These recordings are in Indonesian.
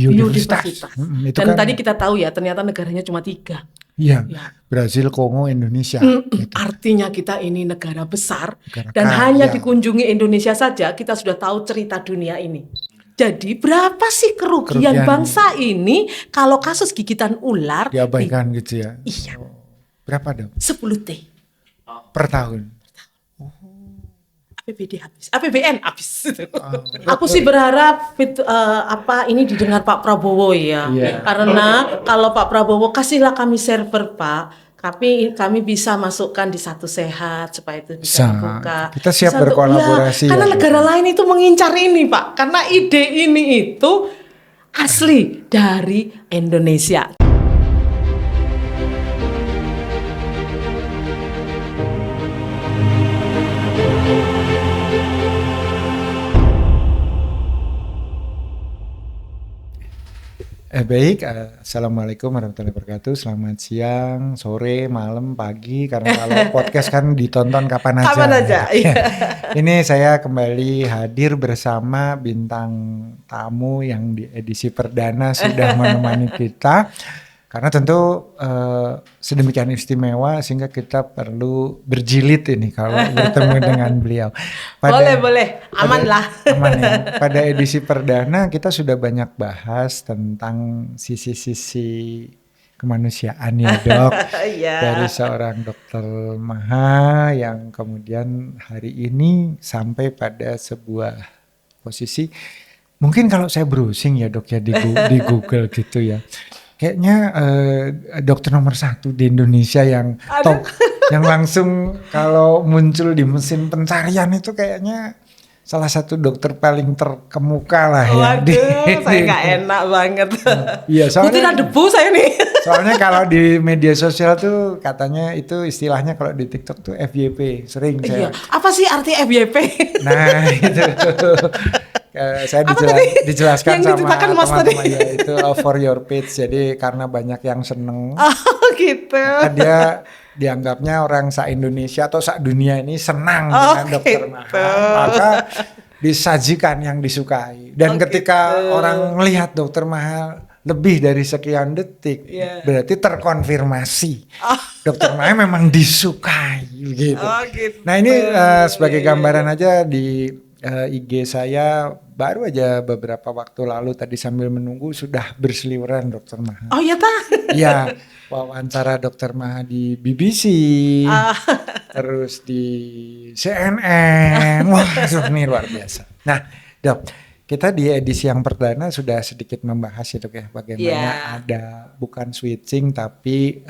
biodiversitas. Itu Dan kan, tadi kita tahu ya, ternyata negaranya cuma 3. iya, Ya. Brazil, Kongo, Indonesia. Gitu. Artinya kita ini negara besar Negara dan kaya. hanya dikunjungi Indonesia saja kita sudah tahu cerita dunia ini. Jadi berapa sih kerugian bangsa ini kalau kasus gigitan ular diabaikan gitu ya? Iya. Berapa dong? 10 T Per tahun? APBD habis, APBN habis. Aku sih berharap ini didengar Pak Prabowo ya. Iya. Karena kalau Pak Prabowo kasihlah kami server Pak, kami bisa masukkan di Satu Sehat supaya itu bisa dibuka. Kita siap Bisa berkolaborasi. karena ya, negara lain itu mengincar ini Pak, karena ide ini itu asli dari Indonesia. Baik, Assalamualaikum warahmatullahi wabarakatuh. Selamat siang, sore, malam, pagi. Karena kalau podcast kan ditonton kapan aja. Kapan aja, iya. Ini saya kembali hadir bersama bintang tamu yang di edisi perdana sudah menemani kita. Karena tentu sedemikian istimewa sehingga kita perlu berjilid ini kalau bertemu dengan beliau. Boleh, aman lah. Aman ya. Pada edisi perdana kita sudah banyak bahas tentang sisi-sisi kemanusiaan ya Dok. Dari seorang Dokter Maha yang kemudian hari ini sampai pada sebuah posisi. Mungkin kalau saya browsing ya Dok ya di Google gitu ya. Kayaknya dokter nomor 1 di Indonesia yang top, yang langsung kalau muncul di mesin pencarian itu kayaknya salah satu dokter paling terkemuka lah ya. Waduh, saya nggak enak banget. Iya, soalnya debu saya nih. Soalnya kalau di media sosial tuh katanya itu istilahnya kalau di TikTok tuh FYP, sering saya. Iya, apa sih arti FYP? Nah itu. Saya dijelaskan sama teman-teman ya itu for your page, jadi karena banyak yang seneng gitu. Dia dianggapnya orang se-Indonesia atau se-dunia ini senang dengan Dokter Maha, maka disajikan yang disukai dan ketika orang melihat Dokter Maha lebih dari sekian detik, berarti terkonfirmasi Dokter Maha memang disukai gitu. Nah ini sebagai gambaran aja di IG saya baru aja beberapa waktu lalu tadi sambil menunggu sudah berseliweran Dokter Maha. Oh iya tak? Iya, wawancara Dokter Maha di BBC, terus di CNN, wah ini luar biasa. Nah Dok, kita di edisi yang perdana sudah sedikit membahas ya Dok ya, bagaimana ada bukan switching tapi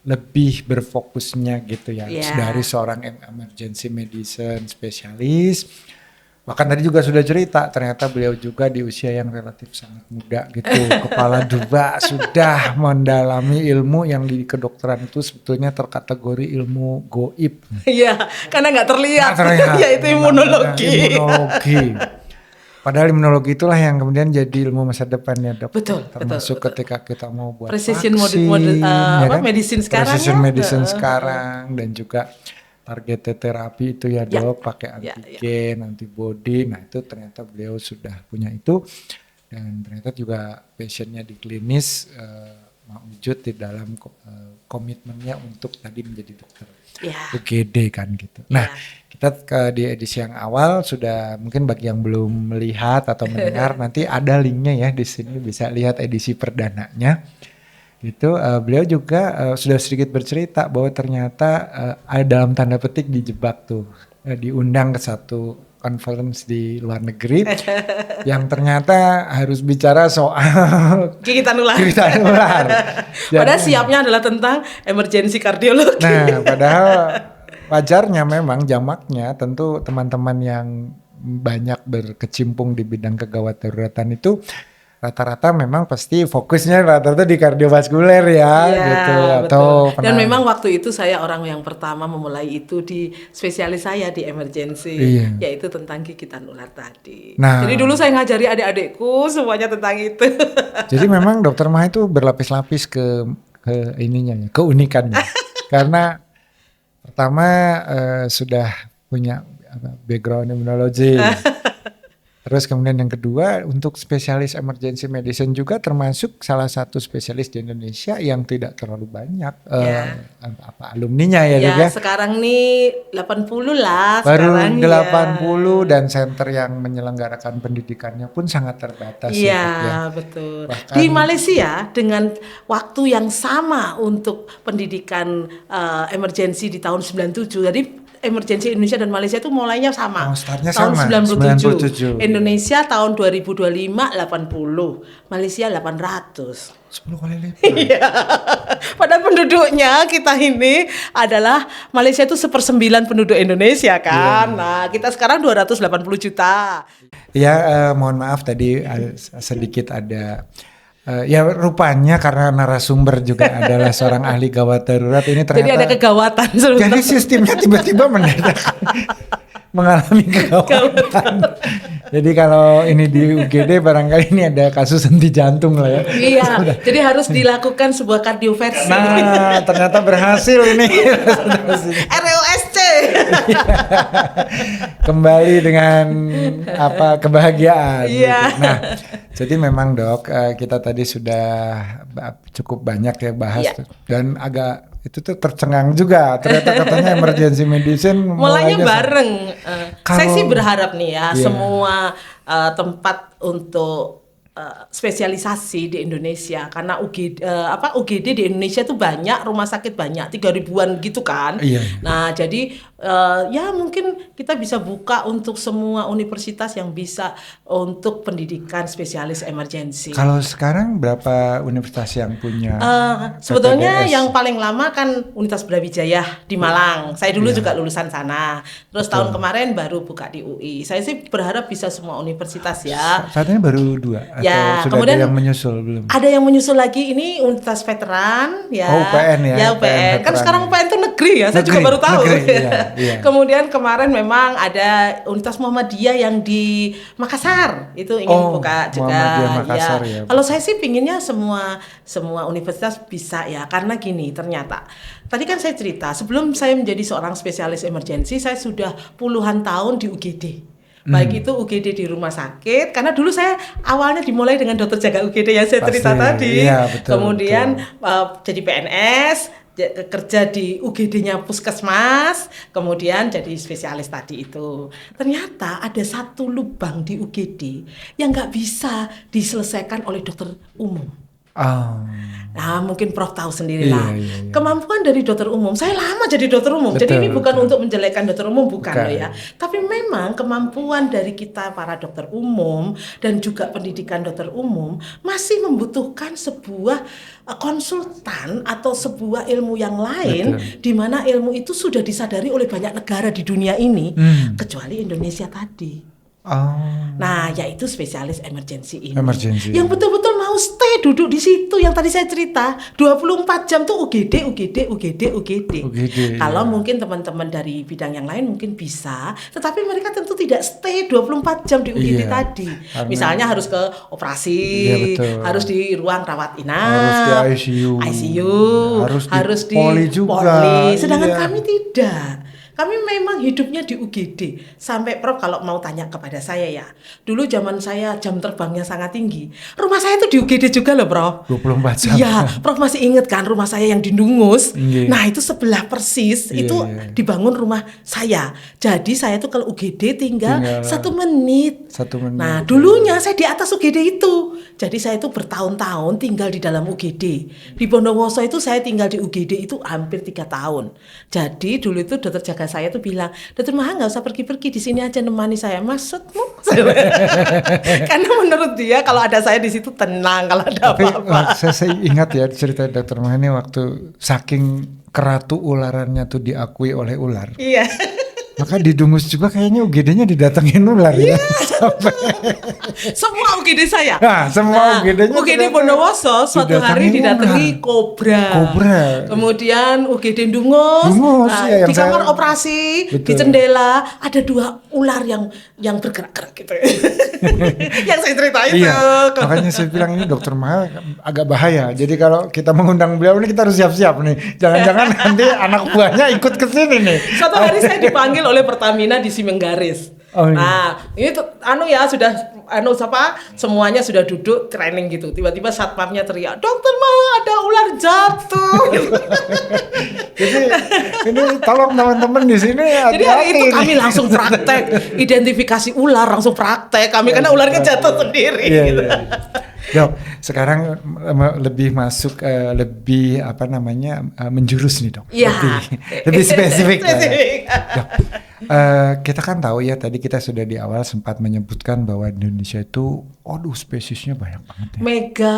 lebih berfokusnya gitu ya dari seorang emergency medicine spesialis. Bahkan tadi juga sudah cerita ternyata beliau juga di usia yang relatif sangat muda gitu, kepala 2 sudah mendalami ilmu yang di kedokteran itu sebetulnya terkategori ilmu goib. Iya, karena nggak terlihat. Yaitu imunologi. Padahal imunologi itulah yang kemudian jadi ilmu masa depan ya Dok. Betul. Termasuk ketika kita mau buat precision vaksin, medicine sekarang precision medicine sekarang dan juga targeted terapi itu ya Dok, pakai antigen, antibody. Nah itu ternyata beliau sudah punya itu dan ternyata juga passionnya di klinis mewujud di dalam komitmennya untuk tadi menjadi dokter UGD kan gitu. Nah kita di edisi yang awal sudah mungkin bagi yang belum melihat atau mendengar nanti ada linknya ya di sini bisa lihat edisi perdananya. Gitu beliau juga sudah sedikit bercerita bahwa ternyata dalam tanda petik dijebak tuh diundang ke satu conference di luar negeri yang ternyata harus bicara soal gigitan ular. Padahal siapnya adalah tentang emergensi kardiologi. Nah, padahal wajarnya memang jamaknya tentu teman-teman yang banyak berkecimpung di bidang kegawat daruratan itu rata-rata memang pasti fokusnya rata-rata di kardiovaskuler gitu atau dan memang waktu itu saya orang yang pertama memulai itu di spesialis saya di emergency yaitu tentang gigitan ular tadi. Nah, jadi dulu saya ngajari adik-adikku semuanya tentang itu. Jadi memang Dokter Maha itu berlapis-lapis ke ininya ya, keunikannya. Karena pertama sudah punya background imunologi. Terus kemudian yang kedua, untuk spesialis emergency medicine juga termasuk salah satu spesialis di Indonesia yang tidak terlalu banyak alumninya ya Dok ya. Sekarang nih 80 lah. Baru 80 dan center yang menyelenggarakan pendidikannya pun sangat terbatas. Iya, betul. Bahkan, di Malaysia dengan waktu yang sama untuk pendidikan emergency di tahun 97. Jadi emergency Indonesia dan Malaysia itu mulainya sama. Startnya tahun sama. 97. Indonesia tahun 2025 80. Malaysia 800. 10 kali lipat. Iya. Padahal penduduknya kita ini adalah Malaysia itu 1/9 penduduk Indonesia kan. Nah, kita sekarang 280 juta. Ya, mohon maaf tadi sedikit ada ya rupanya karena narasumber juga adalah seorang ahli gawat darurat ini ternyata. Jadi ada kegawatan. Jadi sistemnya tiba-tiba mendadak mengalami kegawatan. Jadi kalau ini di UGD barangkali ini ada kasus henti jantung lah ya. Iya, jadi harus dilakukan sebuah kardioversi. Nah, ternyata berhasil ini. ROSC. Kembali dengan kebahagiaan. Iya. Gitu. Nah, jadi memang Dok, kita tadi sudah cukup banyak ya bahas dan agak itu tuh tercengang juga. Ternyata katanya emergency medicine mulainya bareng. Saya sih berharap nih ya semua tempat untuk spesialisasi di Indonesia karena UGD di Indonesia tuh banyak, rumah sakit banyak 3.000-an gitu kan. Iya. Nah, jadi ya mungkin kita bisa buka untuk semua universitas yang bisa untuk pendidikan spesialis emergency. Kalau sekarang berapa universitas yang punya? Sebetulnya yang paling lama kan Universitas Brawijaya di Malang. Saya dulu juga lulusan sana. Terus tahun kemarin baru buka di UI. Saya sih berharap bisa semua universitas ya. Saat ini baru 2. Ya, sudah kemudian ada yang menyusul belum? Ada yang menyusul lagi ini Universitas Veteran ya. Oh, UPN ya. Ya, UPN. Kan sekarang UPN itu negeri ya. Saya juga baru tahu. Iya. Kemudian kemarin memang ada Universitas Muhammadiyah yang di Makassar. Itu ingin buka juga. Makassar, ya. Kalau saya sih pinginnya semua universitas bisa ya. Karena gini, ternyata tadi kan saya cerita, sebelum saya menjadi seorang spesialis emergency, saya sudah puluhan tahun di UGD. Baik itu UGD di rumah sakit, karena dulu saya awalnya dimulai dengan dokter jaga UGD yang saya cerita tadi. Iya, betul, kemudian jadi PNS, kerja di UGD-nya Puskesmas, kemudian jadi spesialis tadi itu. Ternyata ada satu lubang di UGD yang nggak bisa diselesaikan oleh dokter umum. Nah, mungkin Prof tahu sendiri lah. Iya. Kemampuan dari dokter umum, saya lama jadi dokter umum. Jadi ini bukan untuk menjelekkan dokter umum, bukan loh ya. Tapi memang kemampuan dari kita para dokter umum dan juga pendidikan dokter umum masih membutuhkan sebuah konsultan atau sebuah ilmu yang lain, di mana ilmu itu sudah disadari oleh banyak negara di dunia ini, kecuali Indonesia tadi. Nah, yaitu spesialis emergency ini. Yang betul-betul mau stay duduk di situ yang tadi saya cerita. 24 jam tuh UGD. Kalau mungkin teman-teman dari bidang yang lain mungkin bisa, tetapi mereka tentu tidak stay 24 jam di UGD tadi. Misalnya harus ke operasi, harus di ruang rawat inap, harus di ICU, harus di poli juga. Sedangkan kami tidak. Kami memang hidupnya di UGD. Sampai Prof kalau mau tanya kepada saya ya. Dulu zaman saya jam terbangnya sangat tinggi. Rumah saya tuh di UGD juga loh, Prof. 24 jam. Iya, Prof masih inget kan rumah saya yang di Dungus. Nah, itu sebelah persis itu dibangun rumah saya. Jadi saya tuh kalau UGD tinggal 1 menit. 1 menit. Nah, dulunya saya di atas UGD itu. Jadi saya itu bertahun-tahun tinggal di dalam UGD. Di Bondowoso itu saya tinggal di UGD itu hampir 3 tahun. Jadi dulu itu dokter jaga saya tuh bilang, Dokter Maha nggak usah pergi-pergi, di sini aja nemani saya. Maksudmu? Karena menurut dia kalau ada saya di situ tenang kalau ada apa-apa. Saya ingat ya cerita Dokter Maha ini waktu saking keratu ularannya tuh diakui oleh ular. Iya. Maka di Dungus juga kayaknya UGD-nya didatengin ular ya. Semua UGD saya. Semua UGD-nya. UGD Bondowoso suatu hari didatangi kobra. Kemudian UGD Dungus di kamar operasi, di jendela ada 2 ular yang bergerak-gerak gitu. Yang saya ceritain itu. Makanya saya bilang ini Dokter Maha agak bahaya. Jadi kalau kita mengundang beliau ini kita harus siap-siap nih. Jangan-jangan nanti anak buahnya ikut ke sini nih. Suatu hari saya dipanggil oleh Pertamina di Simenggaris. Oh, iya. Nah, ini tuh sudah semuanya sudah duduk training gitu. Tiba-tiba satpamnya teriak, "Dokter mah ada ular jatuh." Jadi ini tolong teman-teman di sini Jadi hari hati-hati itu nih. kami langsung praktek identifikasi ular, langsung praktek kami karena ularnya jatuh sendiri. Iya, gitu. iya. Dok, sekarang lebih masuk lebih menjurus nih dok. Iya. Lebih spesifik. Lah, ya. Spesifik. Dok, kita kan tahu ya tadi kita sudah di awal sempat menyebutkan bahwa Indonesia itu, spesiesnya banyak banget ya. Mega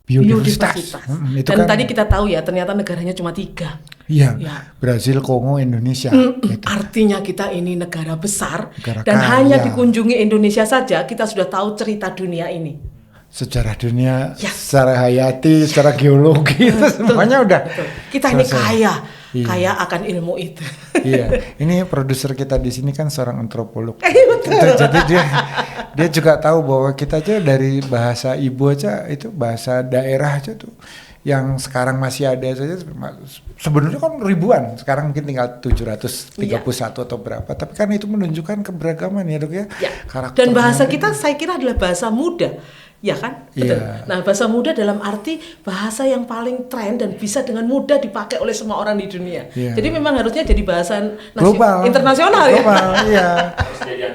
Biodiversitas. Itu Dan kan, tadi kita tahu ya ternyata negaranya cuma 3. Iya, Ya. Brazil, Kongo, Indonesia. Gitu. Artinya kita ini negara besar Negara dan kaya. hanya dikunjungi Indonesia saja kita sudah tahu cerita dunia ini. Secara dunia, Yes. secara hayati, secara geologi, itu semuanya udah. Betul. Kita ini selesai. kaya, Iya. kaya akan ilmu itu. Iya, ini produser kita di sini kan seorang antropolog. Betul. Jadi dia juga tahu bahwa kita aja dari bahasa ibu aja itu bahasa daerah aja tuh yang sekarang masih ada saja sebenarnya kan ribuan, sekarang mungkin tinggal 731 atau berapa, tapi kan itu menunjukkan keberagaman ya dok ya. Ya. Karakternya. Dan bahasa kita saya kira adalah bahasa muda. Ya kan? Betul. Iya. Nah, bahasa muda dalam arti bahasa yang paling tren dan bisa dengan mudah dipakai oleh semua orang di dunia. Iya. Jadi memang harusnya jadi bahasa global, internasional global, ya. iya.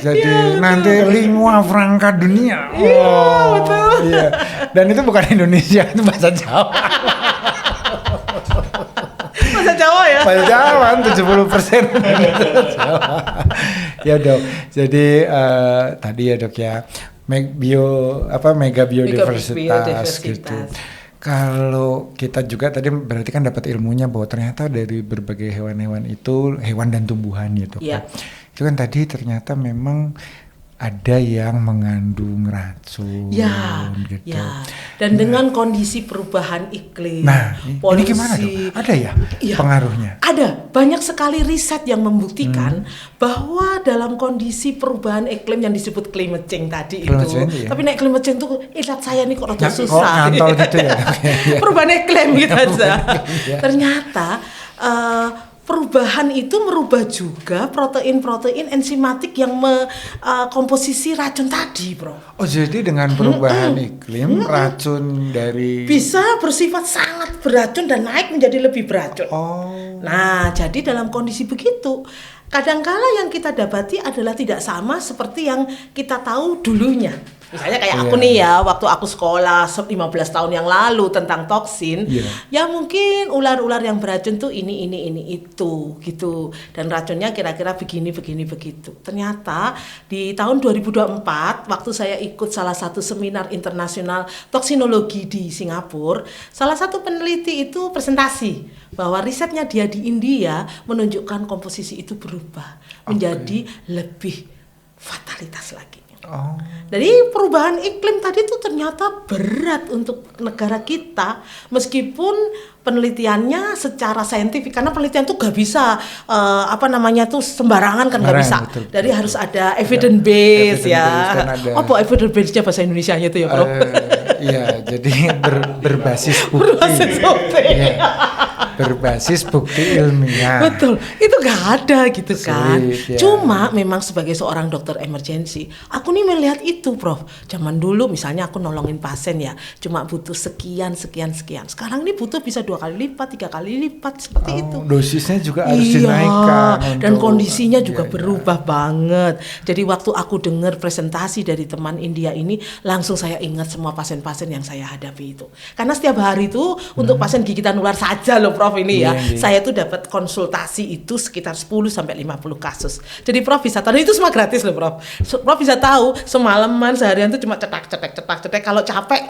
Jadi nanti lingua franca dunia. Iya, betul. Iya. Dan itu bukan Indonesia, itu bahasa Jawa. Bahasa Jawa ya. Bahasa Jawa 70% Jawa. Ya dok. Jadi tadi ya dok ya. Mega biodiversitas gitu. Kalau kita juga tadi berarti kan dapat ilmunya bahwa ternyata dari berbagai hewan-hewan itu, hewan dan tumbuhan gitu. Iya. Itu kan tadi ternyata memang ada yang mengandung racun gitu. Ya. Dan dengan kondisi perubahan iklim, Nah, ini polusi, gimana dok? Ada ya Iya. pengaruhnya? Ada banyak sekali riset yang membuktikan bahwa dalam kondisi perubahan iklim yang disebut climate change tadi Climate itu, change, iya. tapi naik climate change itu ilat saya nih kok rada Kok susah. ngantol gitu ya dok? Iya. Perubahan iklim gitu aja. Iya. Ternyata perubahan itu merubah juga protein-protein enzimatik yang komposisi racun tadi, bro. Oh jadi dengan perubahan iklim racun dari Bisa bersifat sangat beracun dan naik menjadi lebih beracun. Oh. Nah, jadi dalam kondisi begitu, kadangkala yang kita dapati adalah tidak sama seperti yang kita tahu dulunya. Misalnya kayak aku nih ya, waktu aku sekolah 15 tahun yang lalu tentang toksin, ya mungkin ular-ular yang beracun tuh ini itu gitu. Dan racunnya kira-kira begini begitu. Ternyata di tahun 2024 waktu saya ikut salah satu seminar internasional toksinologi di Singapura, salah satu peneliti itu presentasi bahwa risetnya dia di India menunjukkan komposisi itu berubah menjadi lebih fatalitas lagi. Oh. Jadi perubahan iklim tadi itu ternyata berat untuk negara kita, meskipun penelitiannya secara saintifik, karena penelitian tuh gak bisa sembarangan kan, gak bisa. Betul. Jadi harus ada evidence base ya. Kan Apa evidence base-nya bahasa Indonesianya itu ya, Bro? Iya, jadi berbasis bukti. Berbasis bukti. Iya. Berbasis bukti ilmiah. Betul, itu gak ada gitu kan. Sulit, ya. Cuma memang sebagai seorang dokter emergency, aku nih melihat itu, Prof. Zaman dulu misalnya aku nolongin pasien ya, cuma butuh sekian. Sekarang ini butuh bisa 2 kali lipat, 3 kali lipat seperti itu. Dosisnya juga harus dinaikkan. Dan kondisinya juga berubah banget. Jadi waktu aku dengar presentasi dari teman India ini, langsung saya ingat semua pasien-pasien yang saya hadapi itu. Karena setiap hari itu untuk pasien gigitan ular saja loh, Prof, ini ya. Saya tuh dapat konsultasi itu sekitar 10 sampai 50 kasus. Jadi Prof bisa tahu, itu semua gratis loh, Prof. Prof bisa tahu semalaman seharian tuh cuma cetak. Kalau capek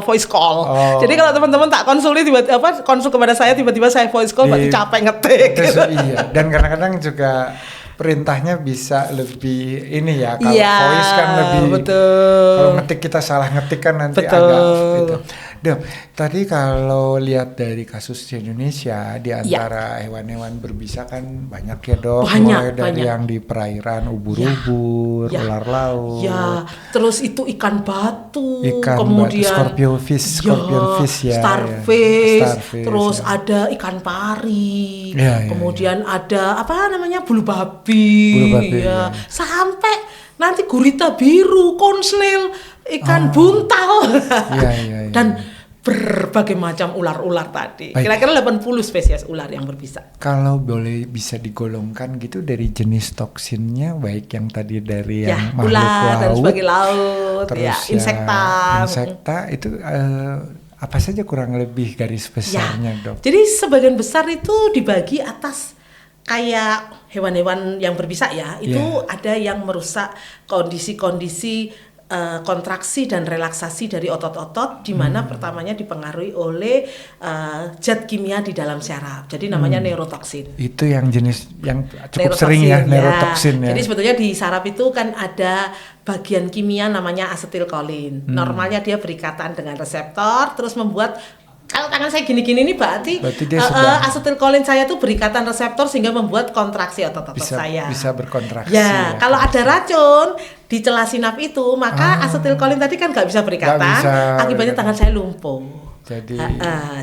voice call. Jadi kalau teman-teman tak konsul kepada saya, tiba-tiba saya voice call berarti capek ngetik. Iya. Dan kadang-kadang juga perintahnya bisa lebih ini ya, kalau voice kan lebih betul. kalau ngetik kita salah ngetik kan nanti betul. agak gitu. Dok, tadi kalau lihat dari kasus di Indonesia, di antara hewan-hewan berbisa kan banyak ya dok, mulai dari yang di perairan ubur-ubur, ular laut, terus itu ikan batu, kemudian scorpion fish ya, starfish, terus ada ikan pari, kemudian ada apa namanya bulu babi, sampai nanti gurita biru, konsnil, ikan buntal, dan berbagai macam ular-ular tadi. Kira-kira 80 spesies ular yang berbisa. Kalau boleh bisa digolongkan gitu dari jenis toksinnya, baik yang tadi dari yang makhluk ular laut, dan sebagai laut, terus insekta itu apa saja kurang lebih garis besarnya dok? Jadi sebagian besar itu dibagi atas kayak hewan-hewan yang berbisa ya, itu ada yang merusak kondisi-kondisi kontraksi dan relaksasi dari otot-otot, di mana pertamanya dipengaruhi oleh zat kimia di dalam syaraf. Jadi namanya neurotoksin. Itu yang jenis yang cukup sering ya, neurotoksin ya. Jadi sebetulnya di saraf itu kan ada bagian kimia namanya asetilkolin. Normalnya dia berikatan dengan reseptor, terus membuat kalau tangan saya gini-gini ini berarti asetilkolin saya tuh berikatan reseptor sehingga membuat kontraksi otot-otot saya. Bisa berkontraksi. Ya, kalau ada racun di celah sinap itu, maka asetilkolin tadi kan nggak bisa berikatan, akibatnya tangan saya lumpuh. Jadi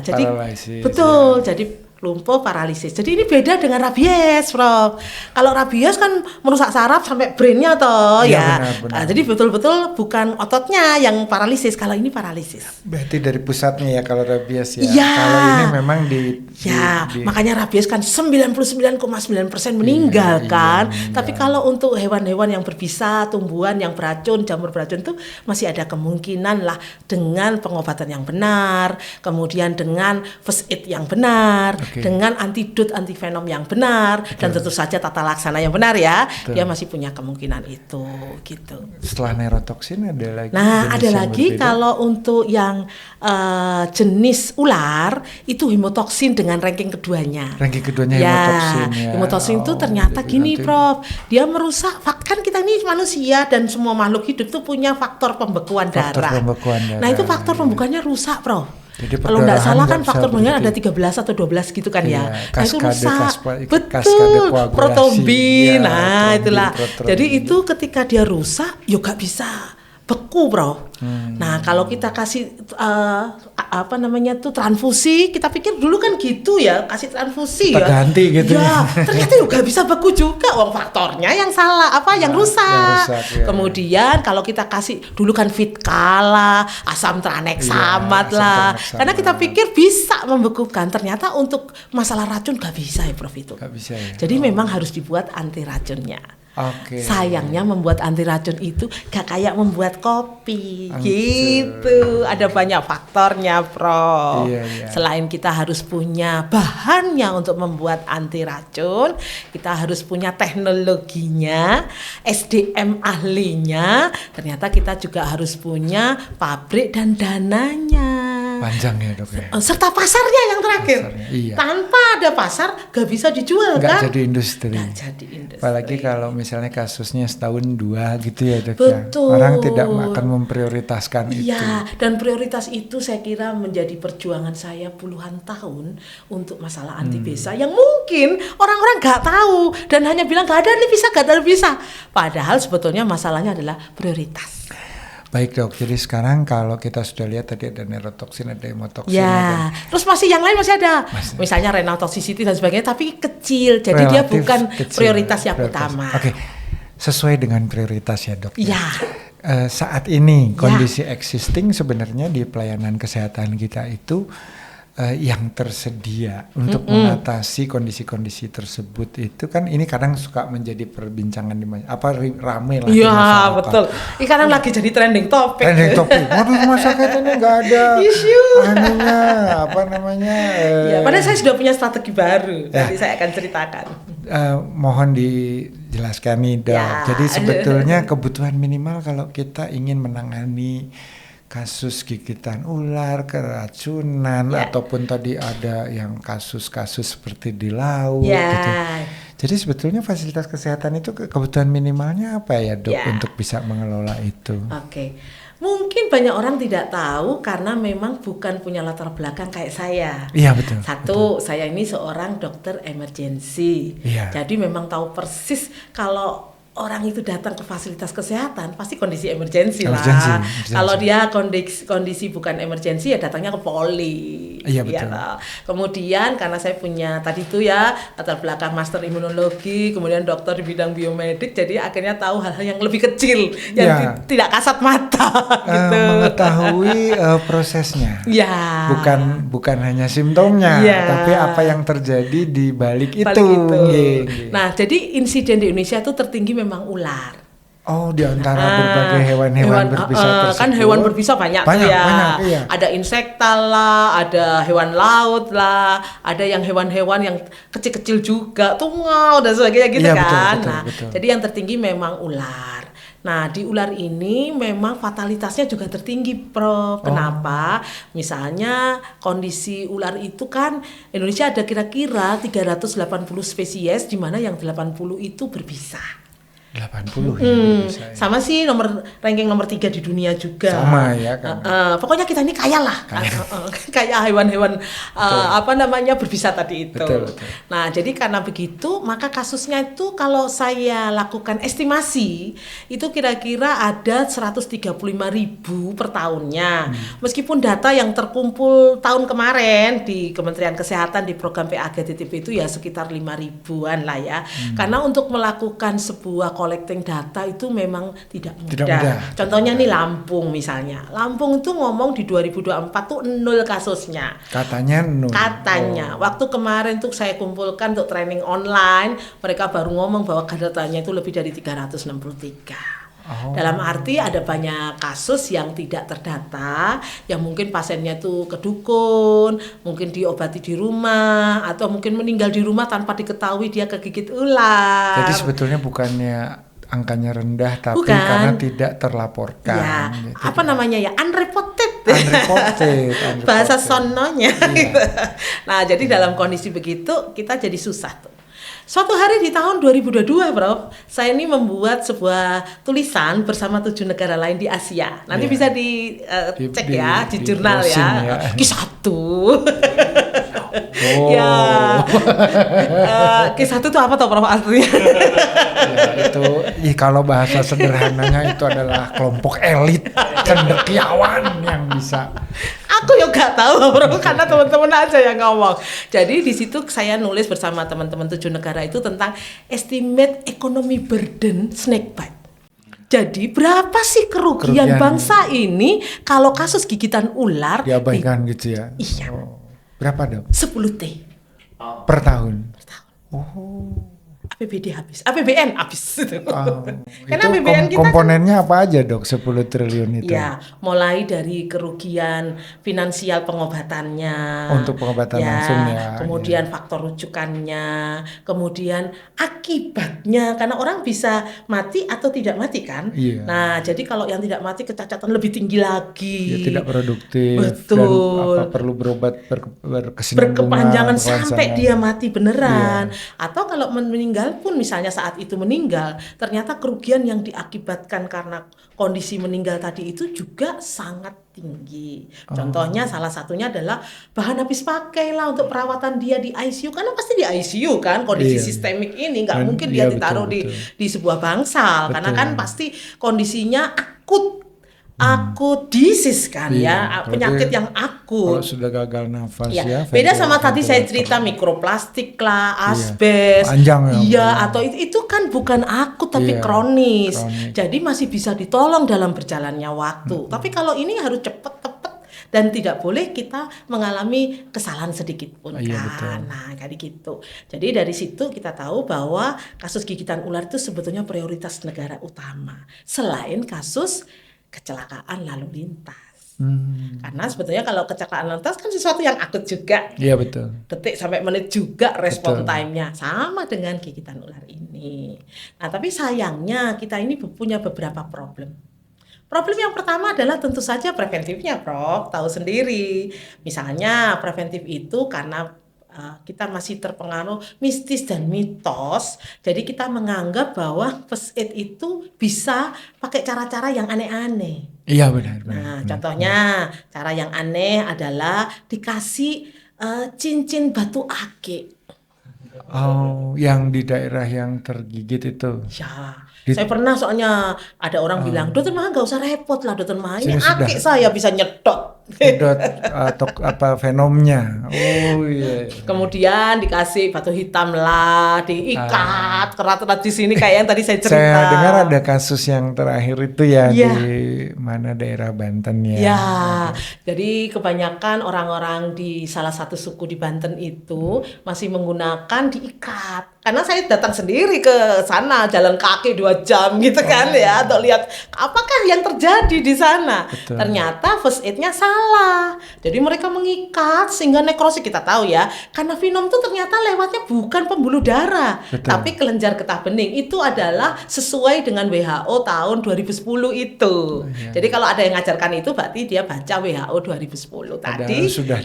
paralisis. Betul, jadi lumpuh, paralisis. Jadi ini beda dengan rabies, Prof. Kalau rabies kan merusak saraf sampai brainnya toh, benar. Jadi betul-betul bukan ototnya yang paralisis. Kalau ini paralisis. Berarti dari pusatnya ya kalau rabies ya. Kalau ini memang makanya rabies kan 99,9% meninggal kan. Tapi kalau untuk hewan-hewan yang berbisa, tumbuhan yang beracun, jamur beracun itu masih ada kemungkinan lah dengan pengobatan yang benar, kemudian dengan first aid yang benar. Dengan antidot antivenom yang benar dan tentu saja tata laksana yang benar ya, dia masih punya kemungkinan itu gitu. Setelah neurotoksin ada lagi. Nah, ada lagi kalau untuk yang jenis ular itu hemotoksin dengan ranking keduanya. Ranking keduanya hemotoksin ya. Hemotoksin itu ternyata gini, Prof. Dia merusak, kan kita ini manusia dan semua makhluk hidup itu punya faktor pembekuan darah. Nah, itu faktor pembekuannya rusak, Prof. Jadi kalau nggak salah kan faktor pembekuan ada 13 atau 12 gitu kan ya. Nah itu rusak. Betul. Protrombin. Nah itulah. Jadi itu ketika dia rusak, yuk nggak bisa beku, Bro. Nah kalau kita kasih transfusi, kita pikir dulu kan gitu ya, kasih transfusi kita ganti gitu ya. Ternyata juga bisa beku juga, faktornya yang salah, yang rusak. Kemudian kalau kita kasih dulu kan Vitkala, asam tranexamat lah, karena kita pikir bisa membekukan, ternyata untuk masalah racun gak bisa ya, Prof itu. Gak bisa ya. Jadi memang harus dibuat anti racunnya. Sayangnya membuat anti racun itu gak kayak membuat kopi gitu. Ada banyak faktornya, Prof. Selain kita harus punya bahannya untuk membuat anti racun, kita harus punya teknologinya, SDM ahlinya. Ternyata kita juga harus punya pabrik dan dananya. Panjang ya, Dok ya. Serta pasarnya yang terakhir. Tanpa ada pasar gak bisa dijual kan? Gak jadi industri. Apalagi kalau misalnya kasusnya setahun 2 gitu ya, Dok. Betul. Orang tidak akan memprioritaskan itu. Iya, dan prioritas itu saya kira menjadi perjuangan saya puluhan tahun untuk masalah anti bisa yang mungkin orang-orang gak tahu dan hanya bilang gak ada bisa. Padahal sebetulnya masalahnya adalah prioritas. Baik, Dok, jadi sekarang kalau kita sudah lihat tadi ada neurotoksin, ada hemotoksin. Ya, terus yang lain masih ada. Misalnya renal toxicity dan sebagainya, tapi kecil. Jadi dia bukan prioritas yang utama. Oke, sesuai dengan prioritas ya, Dok. Ya. Saat ini kondisi existing sebenarnya di pelayanan kesehatan kita itu yang tersedia untuk mengatasi kondisi-kondisi tersebut itu kan ini kadang suka menjadi perbincangan rame lah. Iya betul. Ini kadang lagi jadi trending topic. Waduh, rumah sakit ini nggak ada anunya padahal saya sudah punya strategi baru. Nanti saya akan ceritakan. Mohon dijelaskan nih, Dok. Jadi sebetulnya kebutuhan minimal kalau kita ingin menangani kasus gigitan ular, keracunan, ataupun tadi ada yang kasus-kasus seperti di laut gitu. Jadi sebetulnya fasilitas kesehatan itu kebutuhan minimalnya apa ya dok Ya. untuk bisa mengelola itu? Oke. Mungkin banyak orang tidak tahu karena memang bukan punya latar belakang kayak saya. Iya betul. Satu, saya ini seorang dokter emergensi. Iya. Jadi memang tahu persis kalau orang itu datang ke fasilitas kesehatan pasti kondisi emergensi lah. Emergensi. Kalau dia kondisi bukan emergensi ya datangnya ke poli. Iya betul. Ya, kemudian karena saya punya tadi itu ya latar belakang master imunologi, kemudian dokter di bidang biomedik, jadi akhirnya tahu hal-hal yang lebih kecil yang Ya. tidak kasat mata gitu. Mengetahui prosesnya. Ya. Bukan hanya simptomnya, Ya. tapi apa yang terjadi di balik itu. Balik itu. Nggih. Nah, jadi insiden di Indonesia itu tertinggi memang ular. Oh, di antara berbagai hewan-hewan berbisa tersebut. Kan hewan berbisa banyak tuh ya. Banyak, iya. Ada insekta lah, ada hewan laut lah, ada yang hewan-hewan yang kecil-kecil juga, tungau dan sebagainya gitu Iya, kan. betul. Jadi yang tertinggi memang ular. Nah, di ular ini memang fatalitasnya juga tertinggi, Prof. Kenapa? Misalnya kondisi ular itu kan Indonesia ada kira-kira 380 spesies di mana yang 80 itu berbisa. 80 ya. Bisa, ya. Sama sih ranking nomor 3 di dunia juga. Sama ya kan. Pokoknya kita ini kaya lah. Kayak hewan-hewan berbisa tadi itu. Betul. Nah, jadi karena begitu maka kasusnya itu kalau saya lakukan estimasi itu kira-kira ada 135.000 per tahunnya. Meskipun data yang terkumpul tahun kemarin di Kementerian Kesehatan di program PAGTTP itu ya sekitar 5.000-an lah ya. Karena untuk melakukan sebuah collecting data itu memang tidak mudah. Contohnya nih Lampung misalnya. Lampung itu ngomong di 2024 tuh 0 kasusnya. Katanya 0. Katanya. Waktu kemarin tuh saya kumpulkan untuk training online, mereka baru ngomong bahwa datanya itu lebih dari 363. Dalam arti ada banyak kasus yang tidak terdata, yang mungkin pasiennya itu kedukun, mungkin diobati di rumah, atau mungkin meninggal di rumah tanpa diketahui dia kegigit ular. Jadi sebetulnya bukannya angkanya rendah, tapi Bukan. karena tidak terlaporkan. Ya, gitu. Unreported. Unreported. Bahasa sononya. Iya. Gitu. Nah, jadi dalam kondisi begitu kita jadi susah tuh. Suatu hari di tahun 2022, Prof, saya ini membuat sebuah tulisan bersama 7 negara lain di Asia. Nanti bisa dicek ya di jurnal ya. Q1. Ya. Q1 itu apa toh, Prof, artinya? Ya, itu kalau bahasa sederhananya itu adalah kelompok elit cendekiawan yang bisa. Aku juga tahu, Bro, karena teman-teman aja yang ngomong. Jadi di situ saya nulis bersama teman-teman 7 negara itu tentang estimate economy burden snakebite. Jadi berapa sih kerugian bangsa ini kalau kasus gigitan ular diabaikan gitu ya? Iya. Berapa dok? 10 T per tahun. APBN habis. Karena itu APBN kita komponennya apa aja dok 10 triliun itu? Ya, mulai dari kerugian finansial pengobatannya. Untuk pengobatan langsung ya. Kemudian faktor rujukannya, kemudian akibatnya karena orang bisa mati atau tidak mati kan. Iya. Nah, jadi kalau yang tidak mati kecacatan lebih tinggi lagi. Ya, tidak produktif. Betul. Dan perlu berobat berkesinambungan, berkepanjangan sampai dia mati beneran. Iya. Atau kalau meninggal pun misalnya saat itu meninggal, ternyata kerugian yang diakibatkan karena kondisi meninggal tadi itu juga sangat tinggi. Contohnya salah satunya adalah bahan habis pakai lah untuk perawatan dia di ICU, karena pasti di ICU kan kondisi sistemik ini nggak mungkin dia ditaruh di sebuah bangsal karena kan pasti kondisinya akut disease kan ya, penyakit yang akut. Kalau sudah gagal nafas ya. Beda sama tadi saya cerita mikroplastik lah, asbes. Panjang ya. Iya, atau itu kan bukan akut tapi kronis. Jadi masih bisa ditolong dalam berjalannya waktu. Tapi kalau ini harus cepat dan tidak boleh kita mengalami kesalahan sedikit pun kan. Betul. Nah, kayak gitu. Jadi dari situ kita tahu bahwa kasus gigitan ular itu sebetulnya prioritas negara utama. Selain kasus kecelakaan lalu lintas. Karena sebetulnya kalau kecelakaan lalu lintas kan sesuatu yang akut juga. Iya betul. Detik sampai menit juga respon time-nya. Sama dengan gigitan ular ini. Nah, tapi sayangnya kita ini punya beberapa problem. Problem yang pertama adalah tentu saja preventifnya, Prof. Tahu sendiri. Misalnya preventif itu karena kita masih terpengaruh mistis dan mitos. Jadi kita menganggap bahwa first aid itu bisa pakai cara-cara yang aneh-aneh. Iya benar. Nah, contohnya cara yang aneh adalah dikasih cincin batu akik. Oh, yang di daerah yang tergigit itu. Ya, saya pernah soalnya ada orang bilang, Dokter Maha nggak usah repot lah Dokter Maha, ini Sini akik saya bisa nyedot. Sedot atau apa venomnya. Oh iya. Kemudian dikasih batu hitam lah, diikat kerat-kerat di sini kayak yang tadi saya cerita. Saya dengar ada kasus yang terakhir itu ya Iya. di mana daerah Banten ya. Ya, jadi kebanyakan orang-orang di salah satu suku di Banten itu masih menggunakan diikat. Karena saya datang sendiri ke sana, jalan kaki 2 jam gitu kan ya, untuk lihat apakah yang terjadi di sana. Betul. Ternyata first aid-nya salah. Jadi mereka mengikat sehingga nekrosis, kita tahu ya. Karena venom itu ternyata lewatnya bukan pembuluh darah, Betul. tapi kelenjar getah bening. Itu adalah sesuai dengan WHO tahun 2010 itu. Jadi kalau ada yang ngajarkan itu berarti dia baca WHO 2010 tadi. Padahal sudah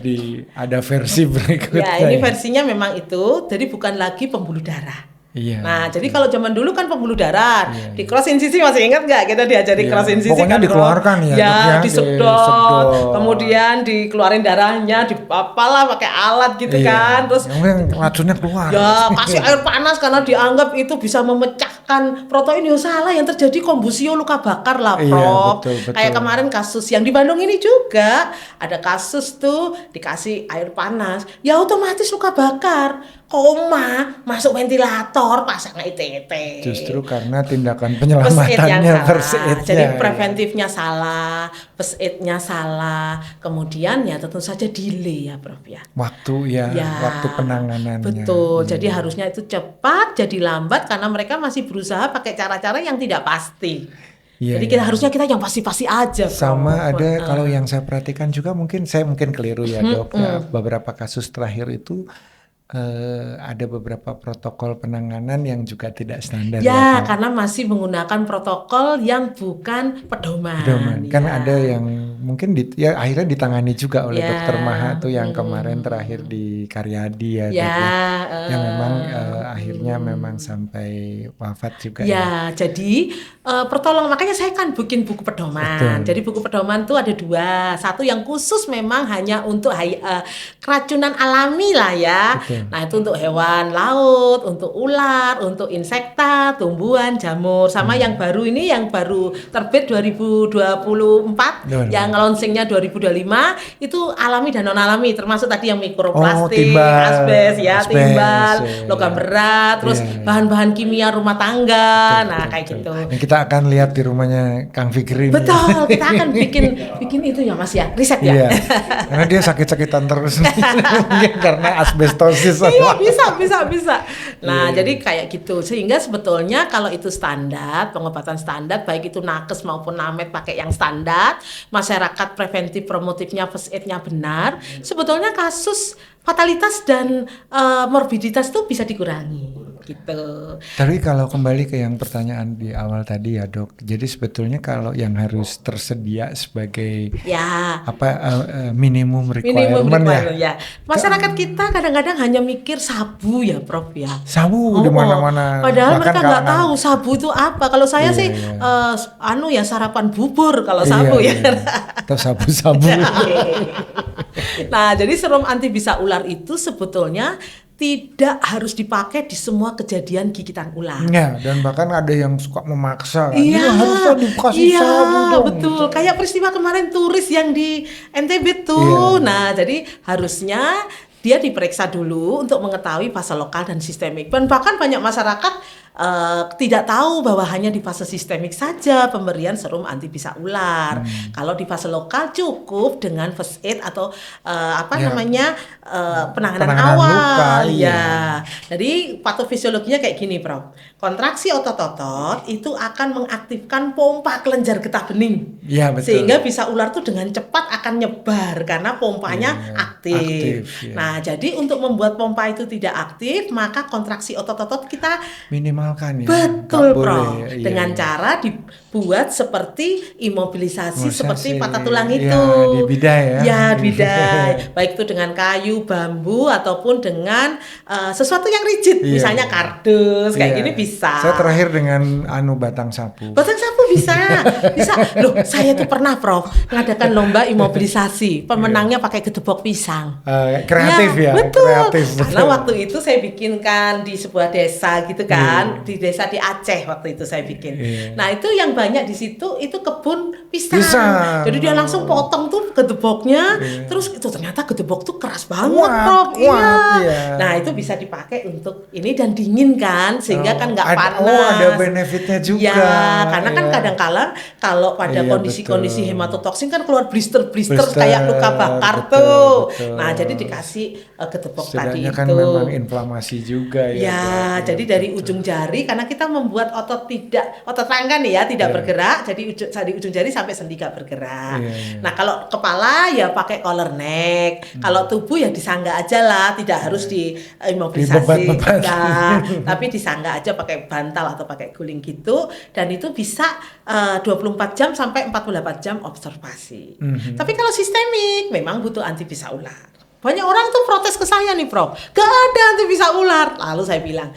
ada versi berikutnya. Ya, ini versinya memang itu. Jadi bukan lagi pembuluh darah. Iya. Nah, jadi kalau zaman dulu kan pembuluh darah, Iya. di cross incisi masih ingat nggak? Kita diajari Iya. cross incisi Pokoknya kan, dikeluarkan ya, Dok, ya, disedot, disedot. kemudian dikeluarin darahnya, dipapalah pakai alat gitu Iya. kan, terus yang racunnya keluar. ya kasih air panas karena dianggap itu bisa memecahkan protein. Ya salah, yang terjadi kombusio luka bakar lah, Iya, Prof. betul. Kayak kemarin kasus yang di Bandung ini juga ada kasus tuh dikasih air panas, ya otomatis luka bakar, koma, masuk ventilator, pasang ITT. Justru karena tindakan First aid yang penyelamatannya salah. first aid-nya. Jadi preventifnya salah, first aid-nya salah, kemudian ya tentu saja delay ya, Prof ya. Waktu waktu penanganannya. Betul. Jadi harusnya itu cepat jadi lambat karena mereka masih berusaha pakai cara-cara yang tidak pasti. Iya, Jadi harusnya kita yang pasti-pasti aja, Prof. Sama ada kalau yang saya perhatikan juga saya mungkin keliru ya, Dok. Ya, beberapa kasus terakhir itu ada beberapa protokol penanganan yang juga tidak standar Ya, Pak? karena masih menggunakan protokol yang bukan pedoman. Pedoman. Kan Ya. ada yang mungkin akhirnya ditangani juga oleh Ya. Dokter Maha tuh yang kemarin terakhir di Karyadi ya, Dok, Ya, yang memang akhirnya memang sampai wafat juga ya, jadi pertolongan, makanya saya kan bikin buku pedoman. Betul. Jadi buku pedoman tuh ada 2. Satu yang khusus memang hanya untuk keracunan alami lah ya. Betul. Nah, itu untuk hewan laut, untuk ular, untuk insekta, tumbuhan, jamur. Sama yang baru ini, yang baru terbit 2024, yang launchingnya 2025, itu alami dan non alami, termasuk tadi yang mikroplastik, asbes, timbal, logam berat, terus bahan-bahan kimia rumah tangga. Betul, kayak gitu. Yang kita akan lihat di rumahnya Kang Fikri. Betul, kita akan bikin itu ya Mas ya, riset ya. Iya, karena dia sakit-sakitan terus mungkin karena asbestosis. Iya, bisa. Nah, jadi kayak gitu. Sehingga sebetulnya kalau itu standar, pengobatan standar, baik itu nakes maupun namet pakai yang standar, masyarakat preventif promotifnya, first aid-nya benar, sebetulnya kasus fatalitas dan morbiditas itu bisa dikurangi gitu. Tapi kalau kembali ke yang pertanyaan di awal tadi ya, Dok. Jadi sebetulnya kalau yang harus tersedia sebagai minimum requirement ya. Masyarakat kita kadang-kadang hanya mikir sabu ya, Prof ya. Sabu di mana-mana. Padahal mereka nggak tahu sabu itu apa. Kalau saya sarapan bubur kalau sabu ya. Atau sabu-sabu. Nah, jadi serum anti bisa ular itu sebetulnya tidak harus dipakai di semua kejadian gigitan ular. Ya, dan bahkan ada yang suka memaksa. Iya, harusnya dikasih sabu dong. Betul. Kayak peristiwa kemarin turis yang di NTB tuh. Iya. Nah, jadi harusnya dia diperiksa dulu untuk mengetahui fase lokal dan sistemik. Dan bahkan banyak masyarakat tidak tahu bahwa hanya di fase sistemik saja pemberian serum anti bisa ular. Kalau di fase lokal cukup dengan first aid atau penanganan awal. Luka, ya. Jadi patofisiologinya kayak gini, Prof. Kontraksi otot-otot itu akan mengaktifkan pompa kelenjar getah bening. Ya, betul. Sehingga bisa ular tuh dengan cepat akan nyebar karena pompanya aktif. Ya. Nah, jadi untuk membuat pompa itu tidak aktif, maka kontraksi otot-otot kita minimal dimaksimalkan ya. Betul, Nggak boleh. Prof. Iya, Dengan iya. cara dibuat seperti imobilisasi seperti patah tulang Ya, itu. dibidai ya. Ya, bidai. Baik itu dengan kayu, bambu ataupun dengan sesuatu yang rigid, Iya, misalnya iya. kardus kayak Iya. gini bisa. Saya terakhir dengan batang sapu. Batang sapu bisa, bisa. Loh, saya tuh pernah, Prof, mengadakan lomba imobilisasi. Pemenangnya pakai gedebok pisang. Kreatif ya, betul. kreatif. Karena waktu itu saya bikinkan di sebuah desa gitu kan, di desa di Aceh waktu itu saya bikin. Nah itu yang banyak di situ itu kebun pisang. Jadi dia langsung potong tuh gedeboknya, terus itu ternyata gedebok tuh keras banget, Prof. Iya. Nah itu bisa dipakai untuk ini dan dingin kan, sehingga kan nggak panas. Ada benefitnya juga. Ya, karena kan kadang-kala kalau pada kondisi-kondisi hematotoksin kan keluar blister-blister kayak luka bakar tuh. Nah, jadi dikasih gedebok tadi Setidaknya kan itu. memang inflamasi juga ya. Ya, jadi dari ujung jari karena kita membuat otot rangka nih ya tidak bergerak, jadi dari ujung jari sampai sendi gak bergerak. Nah, kalau kepala ya pakai collar neck. Kalau tubuh ya disangga aja lah, tidak harus diimobilisasi. Tapi disangga aja pakai bantal atau pakai guling gitu, dan itu bisa 24 jam sampai 48 jam observasi. Tapi kalau sistemik memang butuh anti bisa ular. Banyak orang tuh protes ke saya nih, Prof, gak ada anti bisa ular. Lalu saya bilang,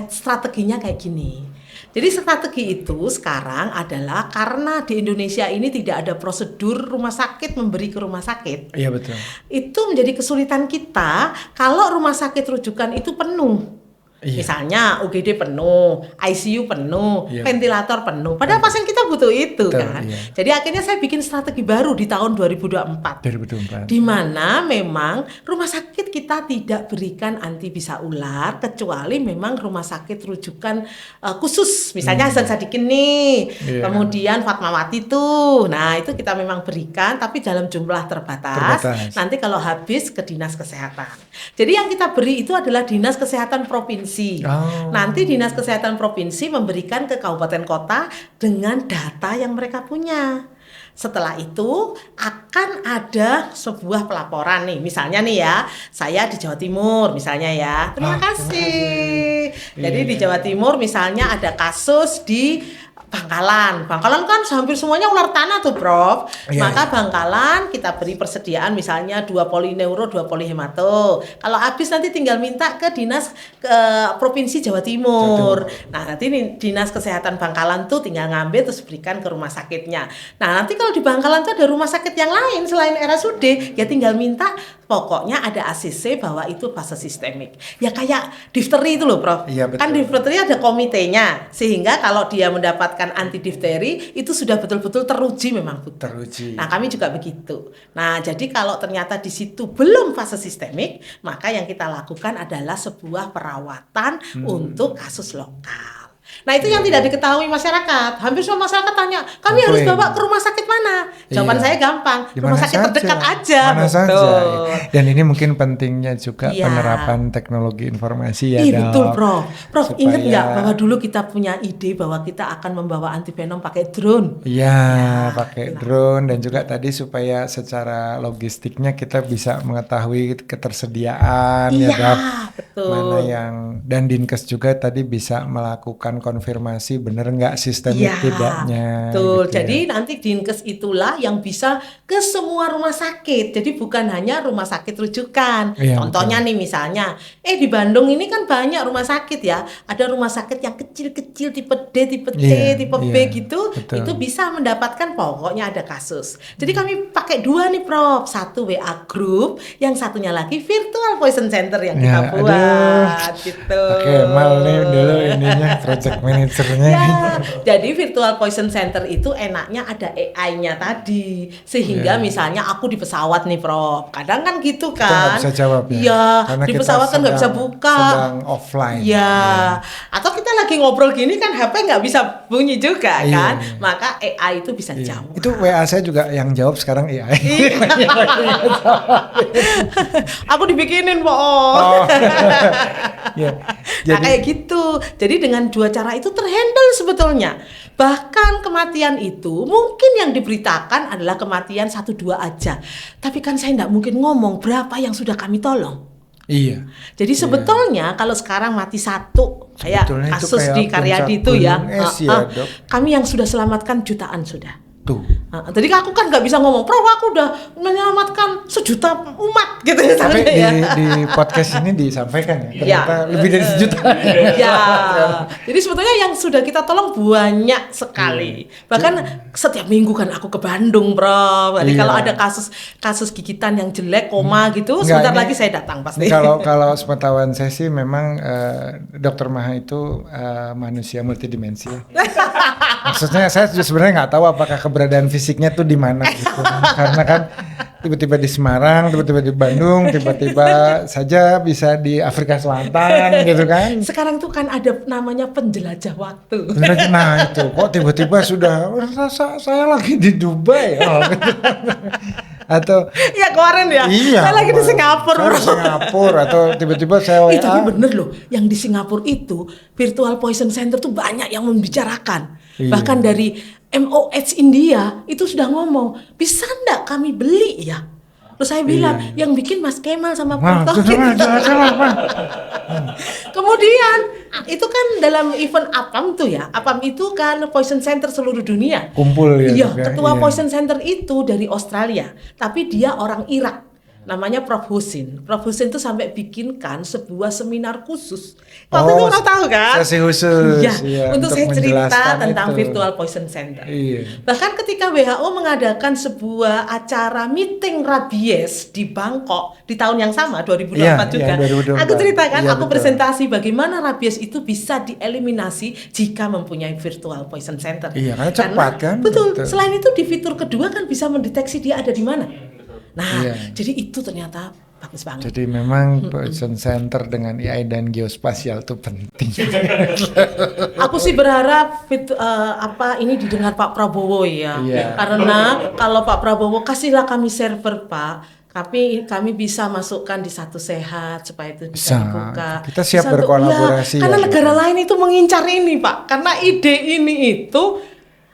strateginya kayak gini. Jadi strategi itu sekarang adalah karena di Indonesia ini tidak ada prosedur rumah sakit memberi ke rumah sakit. Iya betul. Itu menjadi kesulitan kita kalau rumah sakit rujukan itu penuh. Misalnya UGD penuh, ICU penuh, ventilator penuh. Padahal pasien kita butuh itu kan. Jadi akhirnya saya bikin strategi baru di tahun 2024. Di mana memang rumah sakit kita tidak berikan anti bisa ular kecuali memang rumah sakit rujukan khusus. Misalnya Hasan Sadikin nih, kemudian Fatmawati tuh. Nah, itu kita memang berikan tapi dalam jumlah terbatas. Nanti kalau habis ke dinas kesehatan. Jadi yang kita beri itu adalah dinas kesehatan provinsi. Nanti dinas kesehatan provinsi memberikan ke kabupaten kota dengan data yang mereka punya. Setelah itu akan ada sebuah pelaporan nih, misalnya nih ya, saya di Jawa Timur misalnya ya, terima kasih. Jadi di Jawa Timur misalnya ada kasus di Bangkalan kan hampir semuanya ular tanah tuh, Prof. Maka Bangkalan kita beri persediaan misalnya 2 polineuro, 2 polihemato. Kalau habis nanti tinggal minta ke dinas provinsi Jawa Timur. Nah nanti dinas kesehatan Bangkalan tuh tinggal ngambil terus berikan ke rumah sakitnya. Nah nanti kalau di Bangkalan tuh ada rumah sakit yang lain selain RSUD, ya tinggal minta pokoknya ada ACC bahwa itu fase sistemik. Ya kayak difteri itu loh, Prof. Kan difteri ada komitenya, sehingga kalau dia mendapatkan anti difteri itu sudah betul-betul teruji memang betul. Nah kami juga begitu. Nah jadi kalau ternyata di situ belum fase sistemik, maka yang kita lakukan adalah sebuah perawatan untuk kasus lokal. Nah itu yang tidak diketahui masyarakat. Hampir semua masyarakat tanya, kami harus bawa ke rumah sakit mana? Jawaban saya gampang, rumah sakit terdekat aja. Dan ini mungkin pentingnya juga penerapan teknologi informasi ya, Dok. Betul, Prof. Prof, ingat nggak bahwa dulu kita punya ide bahwa kita akan membawa antivenom pakai drone? Pakai drone, dan juga tadi supaya secara logistiknya kita bisa mengetahui ketersediaan ya, Dok. Betul. Mana yang, dan Dinkes juga tadi bisa melakukan konfirmasi benar nggak sistemik tidaknya. Betul. Gitu. Jadi nanti Dinkes itulah yang bisa ke semua rumah sakit. Jadi bukan hanya rumah sakit rujukan. Contohnya nih misalnya, di Bandung ini kan banyak rumah sakit ya. Ada rumah sakit yang kecil-kecil tipe D, tipe C, tipe B gitu. Itu bisa mendapatkan pokoknya ada kasus. Jadi kami pakai 2 nih, Prof. 1 WA group, yang satunya lagi virtual poison center yang kita buat gitu. Oke, Mal nih dulu ininya project manajernya. Jadi virtual poison center itu enaknya ada AI-nya tadi, sehingga misalnya aku di pesawat nih, Prof. Kadang kan gitu kan. Kita nggak bisa jawab ya. Iya, di pesawat kan nggak bisa buka. Sedang offline. Atau kita lagi ngobrol gini kan HP nggak bisa bunyi juga kan. Maka AI itu bisa jawab. Itu WA saya juga yang jawab sekarang AI. Aku dibikinin, Pak. Nah kayak gitu. Jadi dengan 2 cara itu terhandle sebetulnya. Bahkan kematian itu mungkin yang diberitakan adalah kematian 1-2 aja. Tapi kan saya nggak mungkin ngomong berapa yang sudah kami tolong. Iya. Jadi sebetulnya kalau sekarang mati satu kayak Sebetulnya itu kasus kayak di Karyadi itu ya, gunung es ya, Dok. kami yang sudah selamatkan jutaan sudah. Tuh. Jadi aku kan nggak bisa ngomong, Prof aku udah menyelamatkan 1 juta umat gitu Tapi misalnya ya. di podcast ini disampaikan ya, ternyata lebih dari 1 juta. Ya, jadi sebetulnya yang sudah kita tolong banyak sekali. Bahkan setiap minggu kan aku ke Bandung, Prof. Jadi kalau ada kasus gigitan yang jelek, koma gitu, sebentar lagi saya datang pasti. Kalau sepengetahuan saya sih memang Dokter Maha itu manusia multidimensi. Maksudnya saya sebenarnya nggak tahu apakah keberadaan fisiknya tuh di mana gitu. Karena kan tiba-tiba di Semarang, tiba-tiba di Bandung, tiba-tiba saja bisa di Afrika Selatan gitu kan. Sekarang tuh kan ada namanya penjelajah waktu. Nah itu kok tiba-tiba sudah rasa saya lagi di Dubai gitu. Atau ya kemarin ya, saya lagi di Singapura, Bro. Singapura atau tiba-tiba saya WA. Tapi bener loh, yang di Singapura itu Virtual Poison Center tuh banyak yang membicarakan. Iya. Bahkan dari MOH India itu sudah ngomong, bisa enggak kami beli ya? Terus saya bilang, yang bikin Mas Kemal sama Prof. Kemudian itu kan dalam event APAM tuh ya, APAM itu kan Poison Center seluruh dunia. Kumpul ya. Iya, ketua Poison Center itu dari Australia, tapi dia orang Irak. Namanya Prof. Husin. Prof. Husin tuh sampai bikinkan sebuah seminar khusus. Waktu itu kau tahu kan? Sesi khusus. Ya, untuk saya cerita tentang Virtual Poison Center. Iya. Bahkan ketika WHO mengadakan sebuah acara meeting rabies di Bangkok di tahun yang sama 2024 juga. 2024. Aku ceritakan, aku presentasi bagaimana rabies itu bisa dieliminasi jika mempunyai Virtual Poison Center. Iya, karena cepat kan. Betul. Selain itu di fitur kedua kan bisa mendeteksi dia ada di mana. Nah, iya. jadi itu ternyata bagus banget. Jadi memang Poison Center dengan AI dan geospasial itu penting. Aku sih berharap ini didengar Pak Prabowo ya. Iya. Karena kalau Pak Prabowo kasihlah kami server, Pak. Kami bisa masukkan di Satu Sehat supaya itu bisa dibuka. Kita siap berkolaborasi. Karena negara lain itu mengincar ini, Pak. Karena ide ini itu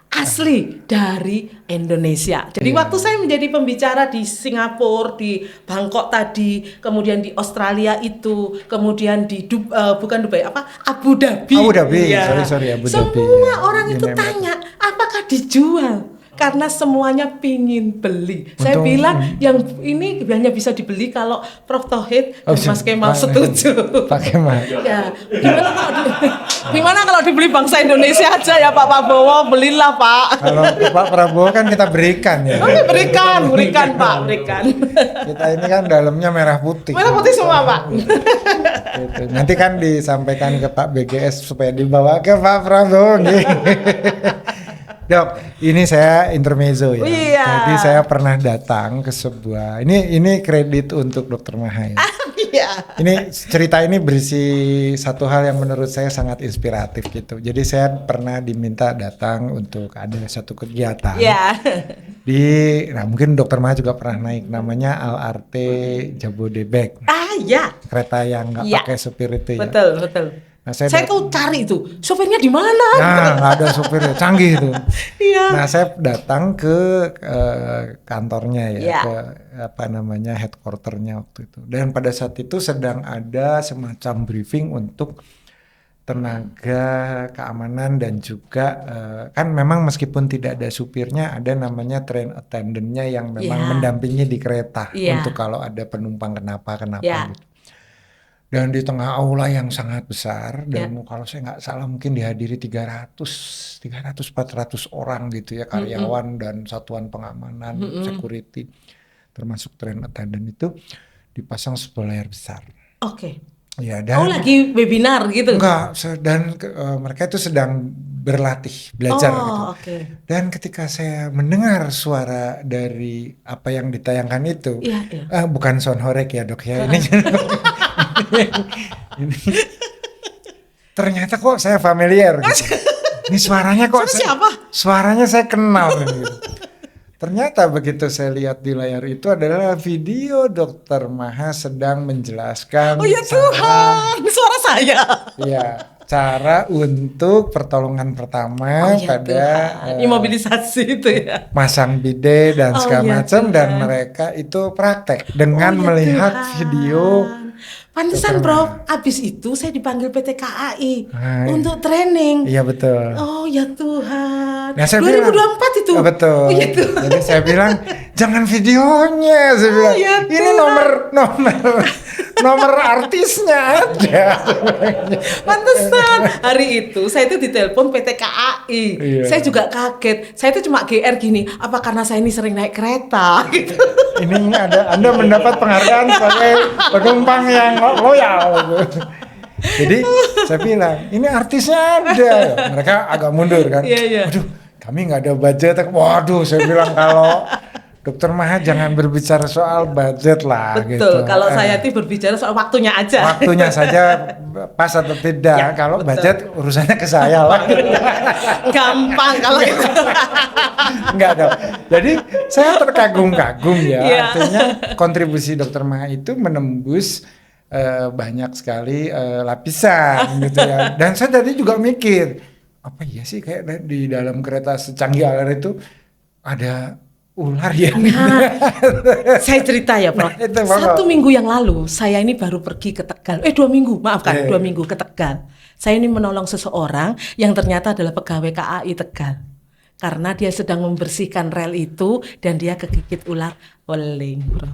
asli dari Indonesia. Jadi waktu saya menjadi pembicara di Singapura, di Bangkok tadi, kemudian di Australia itu, kemudian di Abu Dhabi. Ya. Sorry, Abu Dhabi. Semua orang itu tanya, apakah dijual? Karena semuanya pingin beli. Saya bilang yang ini hanya bisa dibeli kalau Prof. Tauhid dan Mas Kemal setuju. Pak Kemal. Ya, gimana kalau dibeli bangsa Indonesia aja ya Pak Prabowo, belilah Pak. Kalau Pak Prabowo kan kita berikan ya. Oke, berikan Pak, berikan. Kita ini kan dalamnya merah putih. Merah putih semua Pak. Gitu. Nanti kan disampaikan ke Pak BGS supaya dibawa ke Pak Prabowo. Dok, ini saya intermezzo ya. Iya. Jadi saya pernah datang ke sebuah, ini kredit untuk Dokter Maha ya. Iya. Ini cerita ini berisi satu hal yang menurut saya sangat inspiratif gitu. Jadi saya pernah diminta datang untuk ada satu kegiatan. Iya. Nah mungkin Dokter Maha juga pernah naik, namanya LRT Jabodebek. Ya. Kereta yang nggak pakai supir itu ya. Betul. Nah, saya tuh cari itu sopirnya di mana? Nah, nggak ada sopirnya, canggih itu. Iya. Nah, saya datang ke kantornya ya, ke headquarternya waktu itu. Dan pada saat itu sedang ada semacam briefing untuk tenaga keamanan dan juga kan memang meskipun tidak ada supirnya, ada namanya train attendant-nya yang memang mendampingi di kereta untuk kalau ada penumpang kenapa gitu. Dan di tengah aula yang sangat besar dan kalau saya nggak salah mungkin dihadiri 300-400 orang gitu ya, karyawan dan satuan pengamanan, security, termasuk train attendant itu dipasang sebuah layar besar. Oke. Ya, dan lagi webinar gitu? Enggak, dan mereka itu sedang berlatih, belajar gitu. Okay. Dan ketika saya mendengar suara dari apa yang ditayangkan itu, bukan sound horeg ya dok ya, ini ternyata kok saya familiar gitu. Ini suaranya kok suaranya saya kenal gitu. Ternyata begitu saya lihat di layar itu adalah video Dokter Maha sedang menjelaskan Tuhan, suara saya. Iya, cara untuk pertolongan pertama pada imobilisasi itu ya. Masang bidet dan segala macam dan mereka itu praktek dengan melihat video Pantesan Prof, abis itu saya dipanggil PT KAI untuk training. Iya betul. Oh ya Tuhan. Nah, 2024 itu. Betul. Oh, gitu. Jadi saya bilang jangan videonya, saya bilang ya ini nomor artisnya ada. Pantesan hari itu saya itu ditelepon PT KAI. Iya. Saya juga kaget. Saya itu cuma GR gini, apa karena saya ini sering naik kereta gitu. Ini Anda mendapat penghargaan sebagai penumpang yang loyal. Jadi saya bilang ini artisnya ada. Mereka agak mundur kan. Iya. Waduh, kami nggak ada budget. Waduh, saya bilang kalau Dokter Maha jangan berbicara soal budget lah. Betul, gitu. kalau saya itu berbicara soal waktunya aja. Waktunya saja pas atau tidak. Ya, kalau betul. budget urusannya ke saya lah. Gampang kalau itu. Enggak dong. Jadi saya terkagum-kagum ya. Iya. Artinya kontribusi Dokter Maha itu menembus banyak sekali lapisan gitu ya. Dan saya tadi juga mikir, apa iya sih kayak di dalam kereta secanggih alar itu ada ular ya. Nah, saya cerita ya Prof. Nah, itu, 1 minggu yang lalu saya ini baru pergi ke Tegal. 2 minggu, maafkan, 2 minggu ke Tegal. Saya ini menolong seseorang yang ternyata adalah pegawai KAI Tegal. Karena dia sedang membersihkan rel itu dan dia kegigit ular weling, Prof.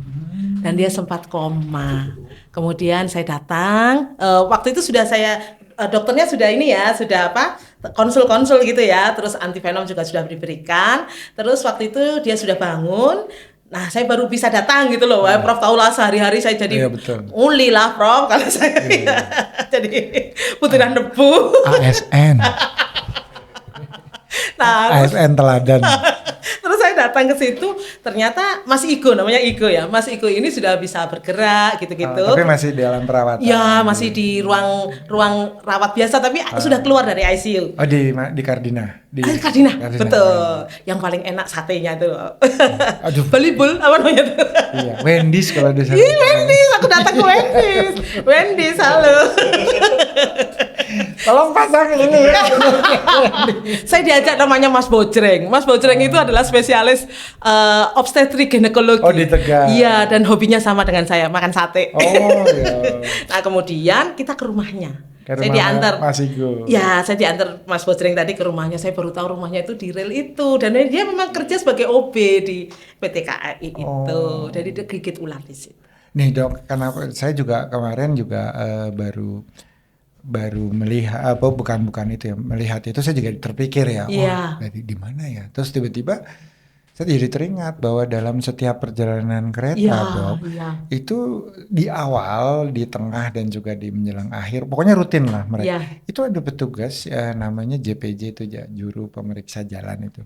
Dan dia sempat koma. Kemudian saya datang, waktu itu sudah saya dokternya sudah ini ya, sudah konsul gitu ya, terus antivenom juga sudah diberikan. Terus waktu itu dia sudah bangun. Nah, saya baru bisa datang gitu loh. Prof tahu lah sehari-hari saya jadi uli lah Prof kalau saya. Jadi butiran debu. ASN. Nah, ASN teladan. Terus saya datang ke situ, ternyata Mas Igo, namanya Igo ya. Mas Igo ini sudah bisa bergerak gitu-gitu. Tapi masih di dalam perawatan. Ya, masih di ruang rawat biasa, tapi sudah keluar dari ICU. Oh, di Kardina. Kardina, betul. Yang paling enak satenya tuh. Aduh. Balibul apa namanya tuh? Iya, Wendy's kalau di sana. Iya, Wendy's, aku datang ke Wendy's. Wendy's, halo. Tolong pasang ini. Saya diajak namanya Mas Bojreng. Mas Bojreng itu adalah spesialis obstetrik ginekologi. Oh, di Tegal. Iya, dan hobinya sama dengan saya, makan sate. Oh, iya. Nah, kemudian kita ke rumahnya. Ke Saya rumah diantar. Mas Igo. Ya, saya diantar Mas Bojreng tadi ke rumahnya. Saya baru tahu rumahnya itu di rel itu. Dan dia memang kerja sebagai OB di PT KAI itu. Jadi dia gigit ular di situ. Nih Dok, karena saya juga kemarin juga baru melihat bukan itu ya, melihat itu saya juga terpikir ya, dari di mana ya, terus tiba-tiba saya jadi teringat bahwa dalam setiap perjalanan kereta Dok, itu di awal, di tengah dan juga di menjelang akhir, pokoknya rutin lah mereka, itu ada petugas namanya JPJ itu juru pemeriksa jalan itu,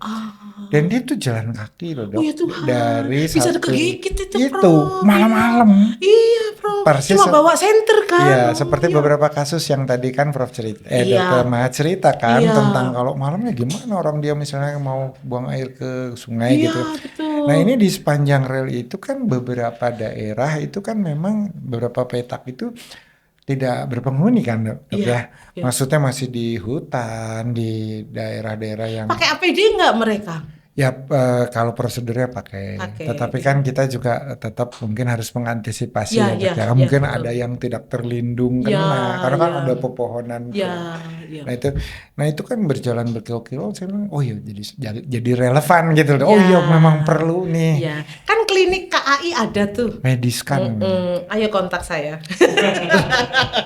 dan dia tuh jalan kaki loh Dok, dari bisa kegigit itu malam-malam. Iya Prof, persis cuma bawa senter kan. Iya, seperti beberapa kasus yang tadi kan Prof cerita, Dokter Maha cerita kan tentang kalau malamnya gimana orang dia misalnya mau buang air ke sungai gitu. Betul. Nah ini di sepanjang rel itu kan beberapa daerah itu kan memang beberapa petak itu tidak berpenghuni kan Dok ya. Maksudnya masih di hutan, di daerah-daerah yang pakai APD nggak mereka? Ya kalau prosedurnya pakai. Tetapi kan kita juga tetap mungkin harus mengantisipasi mungkin ada yang tidak terlindung kena karena kan ada pepohonan. Nah itu kan berjalan berkilo-kilo saya bilang oh iya jadi relevan gitu. Oh iya memang perlu nih. Ya. Kan klinik KAI ada tuh. Medis kan. Ayo kontak saya.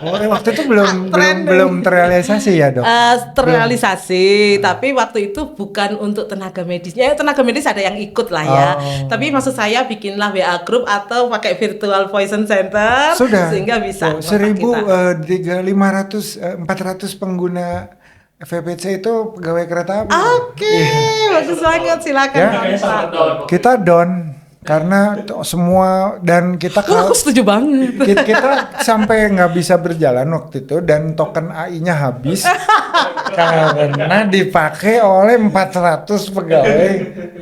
Waktu itu belum terrealisasi ya Dok? Terrealisasi, tapi waktu itu bukan untuk tenaga medis. Ya tenaga medis ada yang ikut lah ya. Tapi maksud saya bikinlah WA group atau pakai virtual poison center. Sudah. Sehingga bisa. 400 pengguna VPC itu pegawai kereta api. Oke, bagus banget, silakan. Kita down karena semua dan kita aku setuju banget. Kita sampai nggak bisa berjalan waktu itu dan token AI-nya habis karena dipakai oleh 400 pegawai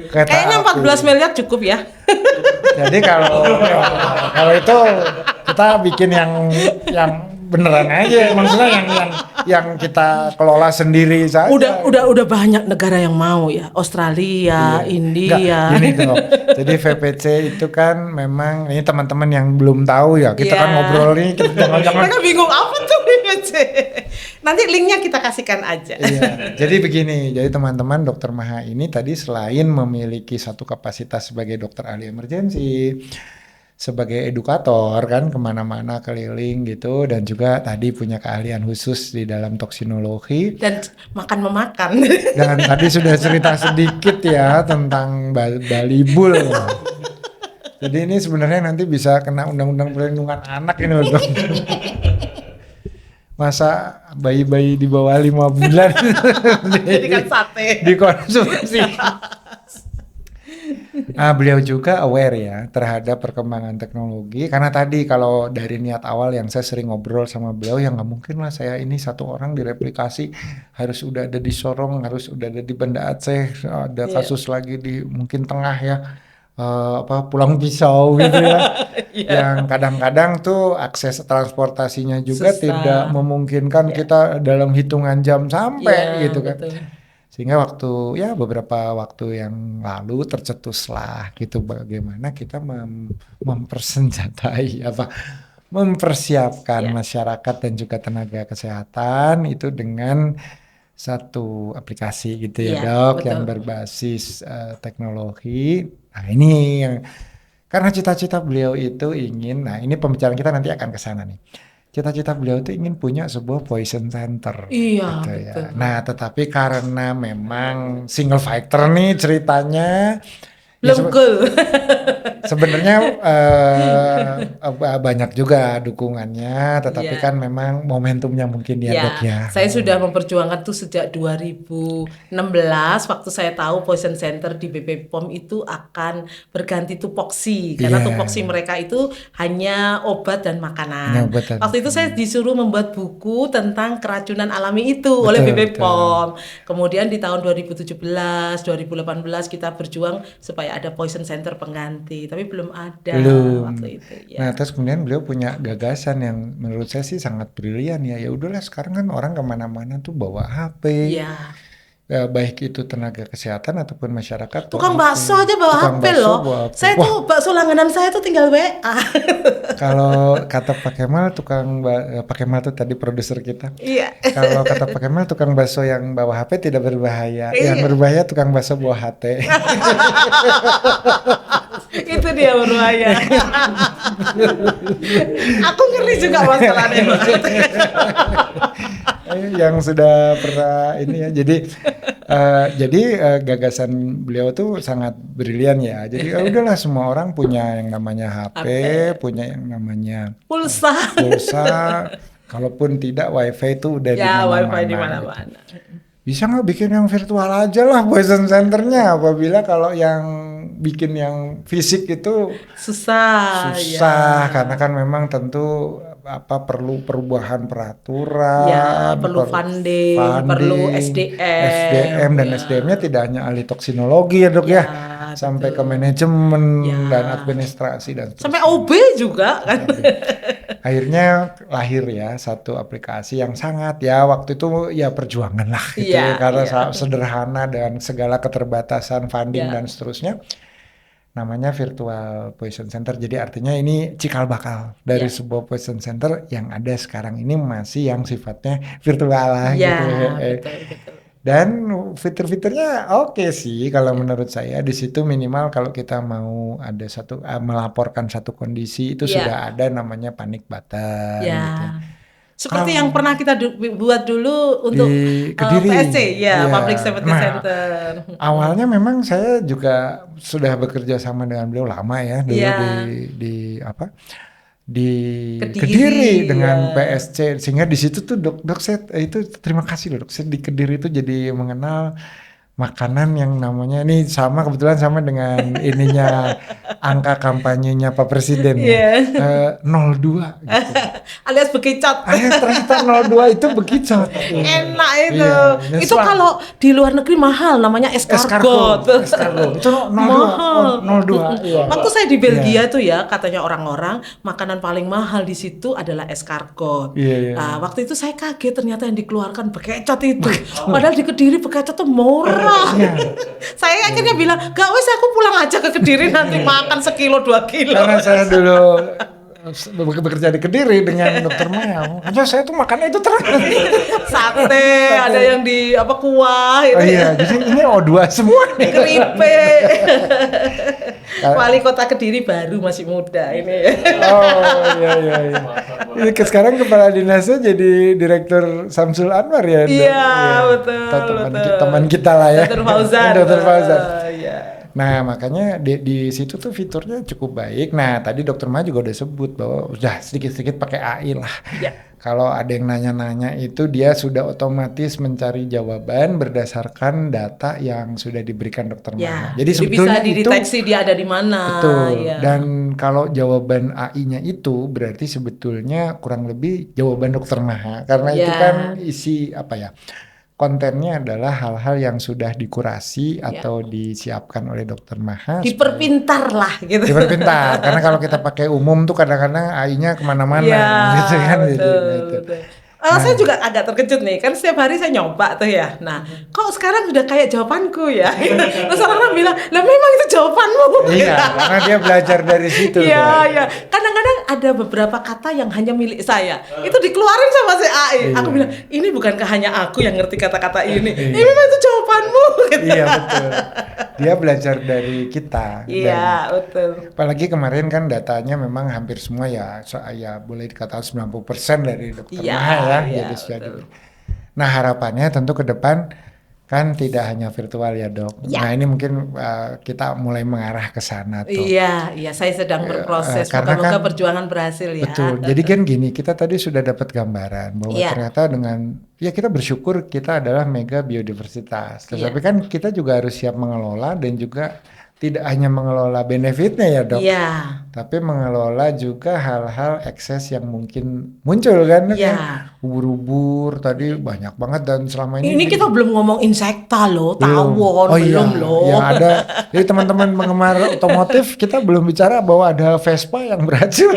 kereta kayaknya 14 api. miliar cukup ya. Jadi kalau itu kita bikin yang beneran aja, maksudnya yang kita kelola sendiri saja. Udah banyak negara yang mau ya, Australia, India. Enggak, gini dong. Jadi VPC itu kan memang ini teman-teman yang belum tahu ya, kita kan ngobrol ini jangan-jangan. Mereka bingung apa tuh VPC. Nanti linknya kita kasihkan aja. Iya. Jadi begini, jadi teman-teman Dokter Maha ini tadi selain memiliki satu kapasitas sebagai dokter ahli emergensi, sebagai edukator kan kemana-mana keliling gitu, dan juga tadi punya keahlian khusus di dalam toksinologi dan memakan. Dan tadi sudah cerita sedikit ya tentang balibul. Jadi ini sebenarnya nanti bisa kena undang-undang perlindungan anak ini loh dok. Masa bayi-bayi di bawah 5 bulan jadikan sate dikonsumsi. Beliau juga aware ya terhadap perkembangan teknologi, karena tadi kalau dari niat awal yang saya sering ngobrol sama beliau, yang nggak mungkin lah saya ini satu orang direplikasi, harus udah ada di Sorong, harus udah ada di Banda Aceh, ada kasus lagi di mungkin tengah ya, Pulang Pisau gitu ya. Yang kadang-kadang tuh akses transportasinya juga susah, tidak memungkinkan kita dalam hitungan jam sampai gitu kan. Betul. Sehingga beberapa waktu yang lalu tercetuslah gitu bagaimana kita mempersiapkan masyarakat dan juga tenaga kesehatan itu dengan satu aplikasi gitu ya dok, betul, yang berbasis teknologi. Nah ini yang karena cita-cita beliau itu ingin, nah ini pembicaraan kita nanti akan ke sana nih. Cita-cita beliau itu ingin punya sebuah poison center. Iya, gitu betul. Ya. Nah tetapi karena memang single fighter nih ceritanya, belum cool. Sebenarnya banyak juga dukungannya, tetapi kan memang momentumnya mungkin ya dok ya. Saya sudah memperjuangkan tuh sejak 2016 waktu saya tahu Poison Center di BP POM itu akan berganti tupoksi, karena tupoksi mereka itu hanya obat dan makanan. Waktu itu saya disuruh membuat buku tentang keracunan alami itu oleh BP POM. Kemudian di tahun 2017, 2018 kita berjuang supaya ada Poison Center pengganti, tapi belum ada waktu itu. Ya. Nah terus kemudian beliau punya gagasan yang menurut saya sih sangat brilian ya. Ya udahlah sekarang kan orang kemana-mana tuh bawa HP. Iya. Baik itu tenaga kesehatan ataupun masyarakat. Tukang bakso aja bawa HP loh. Saya tuh bakso langganan saya tuh tinggal WA. Kalau kata Pak Kemal, Pak Kemal tuh tadi produser kita. Iya. Kalau kata Pak Kemal, tukang bakso yang bawa HP tidak berbahaya. Yang berbahaya tukang bakso bawa HT. Itu dia berbahaya. Aku ngeri juga masalahnya. Yang sudah pernah ini ya. Jadi gagasan beliau tuh sangat brilian ya. Jadi udahlah semua orang punya yang namanya HP, punya yang namanya pulsa. Kalaupun tidak WiFi itu udah di mana-mana. Bisa nggak bikin yang virtual aja lah Poison Centernya, apabila kalau yang bikin yang fisik itu susah karena kan memang tentu perlu perubahan peraturan, perlu funding, perlu SDM dan SDM-nya tidak hanya ahli toksinologi ya dok ya, sampai ke manajemen dan administrasi dan sampai OB juga kan. Akhirnya lahir ya satu aplikasi yang sangat waktu itu perjuangan lah gitu karena sederhana dan segala keterbatasan funding dan seterusnya. Namanya Virtual Poison Center. Jadi artinya ini cikal bakal dari sebuah poison center yang ada sekarang ini masih yang sifatnya virtual lah gitu. Betul. Dan fitur-fiturnya oke sih kalau menurut saya. Di situ minimal kalau kita mau ada melaporkan satu kondisi itu sudah ada namanya panic button gitu. Seperti yang pernah kita buat dulu untuk PSC, Public Safety Center. Awalnya memang saya juga sudah bekerja sama dengan beliau lama ya, dulu di Kediri dengan PSC, sehingga di situ tuh dok saya itu terima kasih loh dok, saya di Kediri itu jadi mengenal makanan yang namanya ini kebetulan sama dengan ininya angka kampanyenya Pak Presiden ya. 02 gitu. Alias bekicot. Ternyata 02 itu bekicot. Enak itu. Iya. Itu kalau di luar negeri mahal, namanya escargot. Itu 02. Mahal. 02. Iya. Waktu saya di Belgia tuh ya, katanya orang-orang makanan paling mahal di situ adalah escargot. Iya. Nah, waktu itu saya kaget ternyata yang dikeluarkan bekicot itu. Padahal di Kediri bekicot tuh murah. Saya akhirnya bilang, gak wes aku pulang aja ke Kediri nanti makan 1 kilo 2 kilo. Karena saya dulu bekerja di Kediri dengan Dokter Maya, aja saya tuh makannya itu terus. Sate, ada yang di kuah itu. Oh iya, jadi ini O2 semua nih. Keripik. Wali Kota Kediri baru masih muda ini. Oh iya. Ini sekarang kepala dinasnya jadi Direktur Samsul Anwar ya. Iya, betul. Teman kita lah ya. Dr. Fauzan. Dr. Fauzan. Iya. Nah makanya di situ tuh fiturnya cukup baik. Nah tadi Dokter Ma juga udah sebut bahwa udah sedikit-sedikit pakai AI lah. Ya. Kalau ada yang nanya-nanya itu dia sudah otomatis mencari jawaban berdasarkan data yang sudah diberikan Dokter Ma. Ya. Jadi sebetulnya bisa dideteksi dia ada di mana. Betul. Ya. Dan kalau jawaban AI-nya itu berarti sebetulnya kurang lebih jawaban Dokter Maha karena itu kan isi kontennya adalah hal-hal yang sudah dikurasi atau disiapkan oleh Dokter Maha. Diperpintar lah gitu. Diperpintar, karena kalau kita pakai umum tuh kadang-kadang AI-nya kemana-mana gitu kan. Betul. Saya juga agak terkejut nih, kan setiap hari saya nyoba tuh ya. Nah, kok sekarang udah kayak jawabanku ya? Terus orang bilang, lah memang itu jawabanmu. Iya, karena dia belajar dari situ. Iya. Kadang-kadang ada beberapa kata yang hanya milik saya. Itu dikeluarin sama si AI. Aku bilang, ini bukankah hanya aku yang ngerti kata-kata ini? Ini memang itu jawabanmu. Gitu. Iya, betul. Dia belajar dari kita. Iya, betul. Apalagi kemarin kan datanya memang hampir semua ya boleh dikatakan 90% dari Dokter Maha ya. Nah harapannya tentu ke depan kan tidak hanya virtual ya dok. Nah ini mungkin kita mulai mengarah ke sana tuh. Iya, saya sedang berproses. Moga-moga perjuangan berhasil ya. Betul. Jadi kan gini, kita tadi sudah dapat gambaran bahwa ternyata dengan kita bersyukur kita adalah mega biodiversitas. Tetapi kan kita juga harus siap mengelola dan juga tidak hanya mengelola benefitnya ya dok, tapi mengelola juga hal-hal ekses yang mungkin muncul kan, ubur-ubur tadi banyak banget dan selama ini. Ini kita belum ngomong insekta loh, tawon belum loh. Ya ada, jadi teman-teman penggemar otomotif kita belum bicara bahwa ada Vespa yang beracun.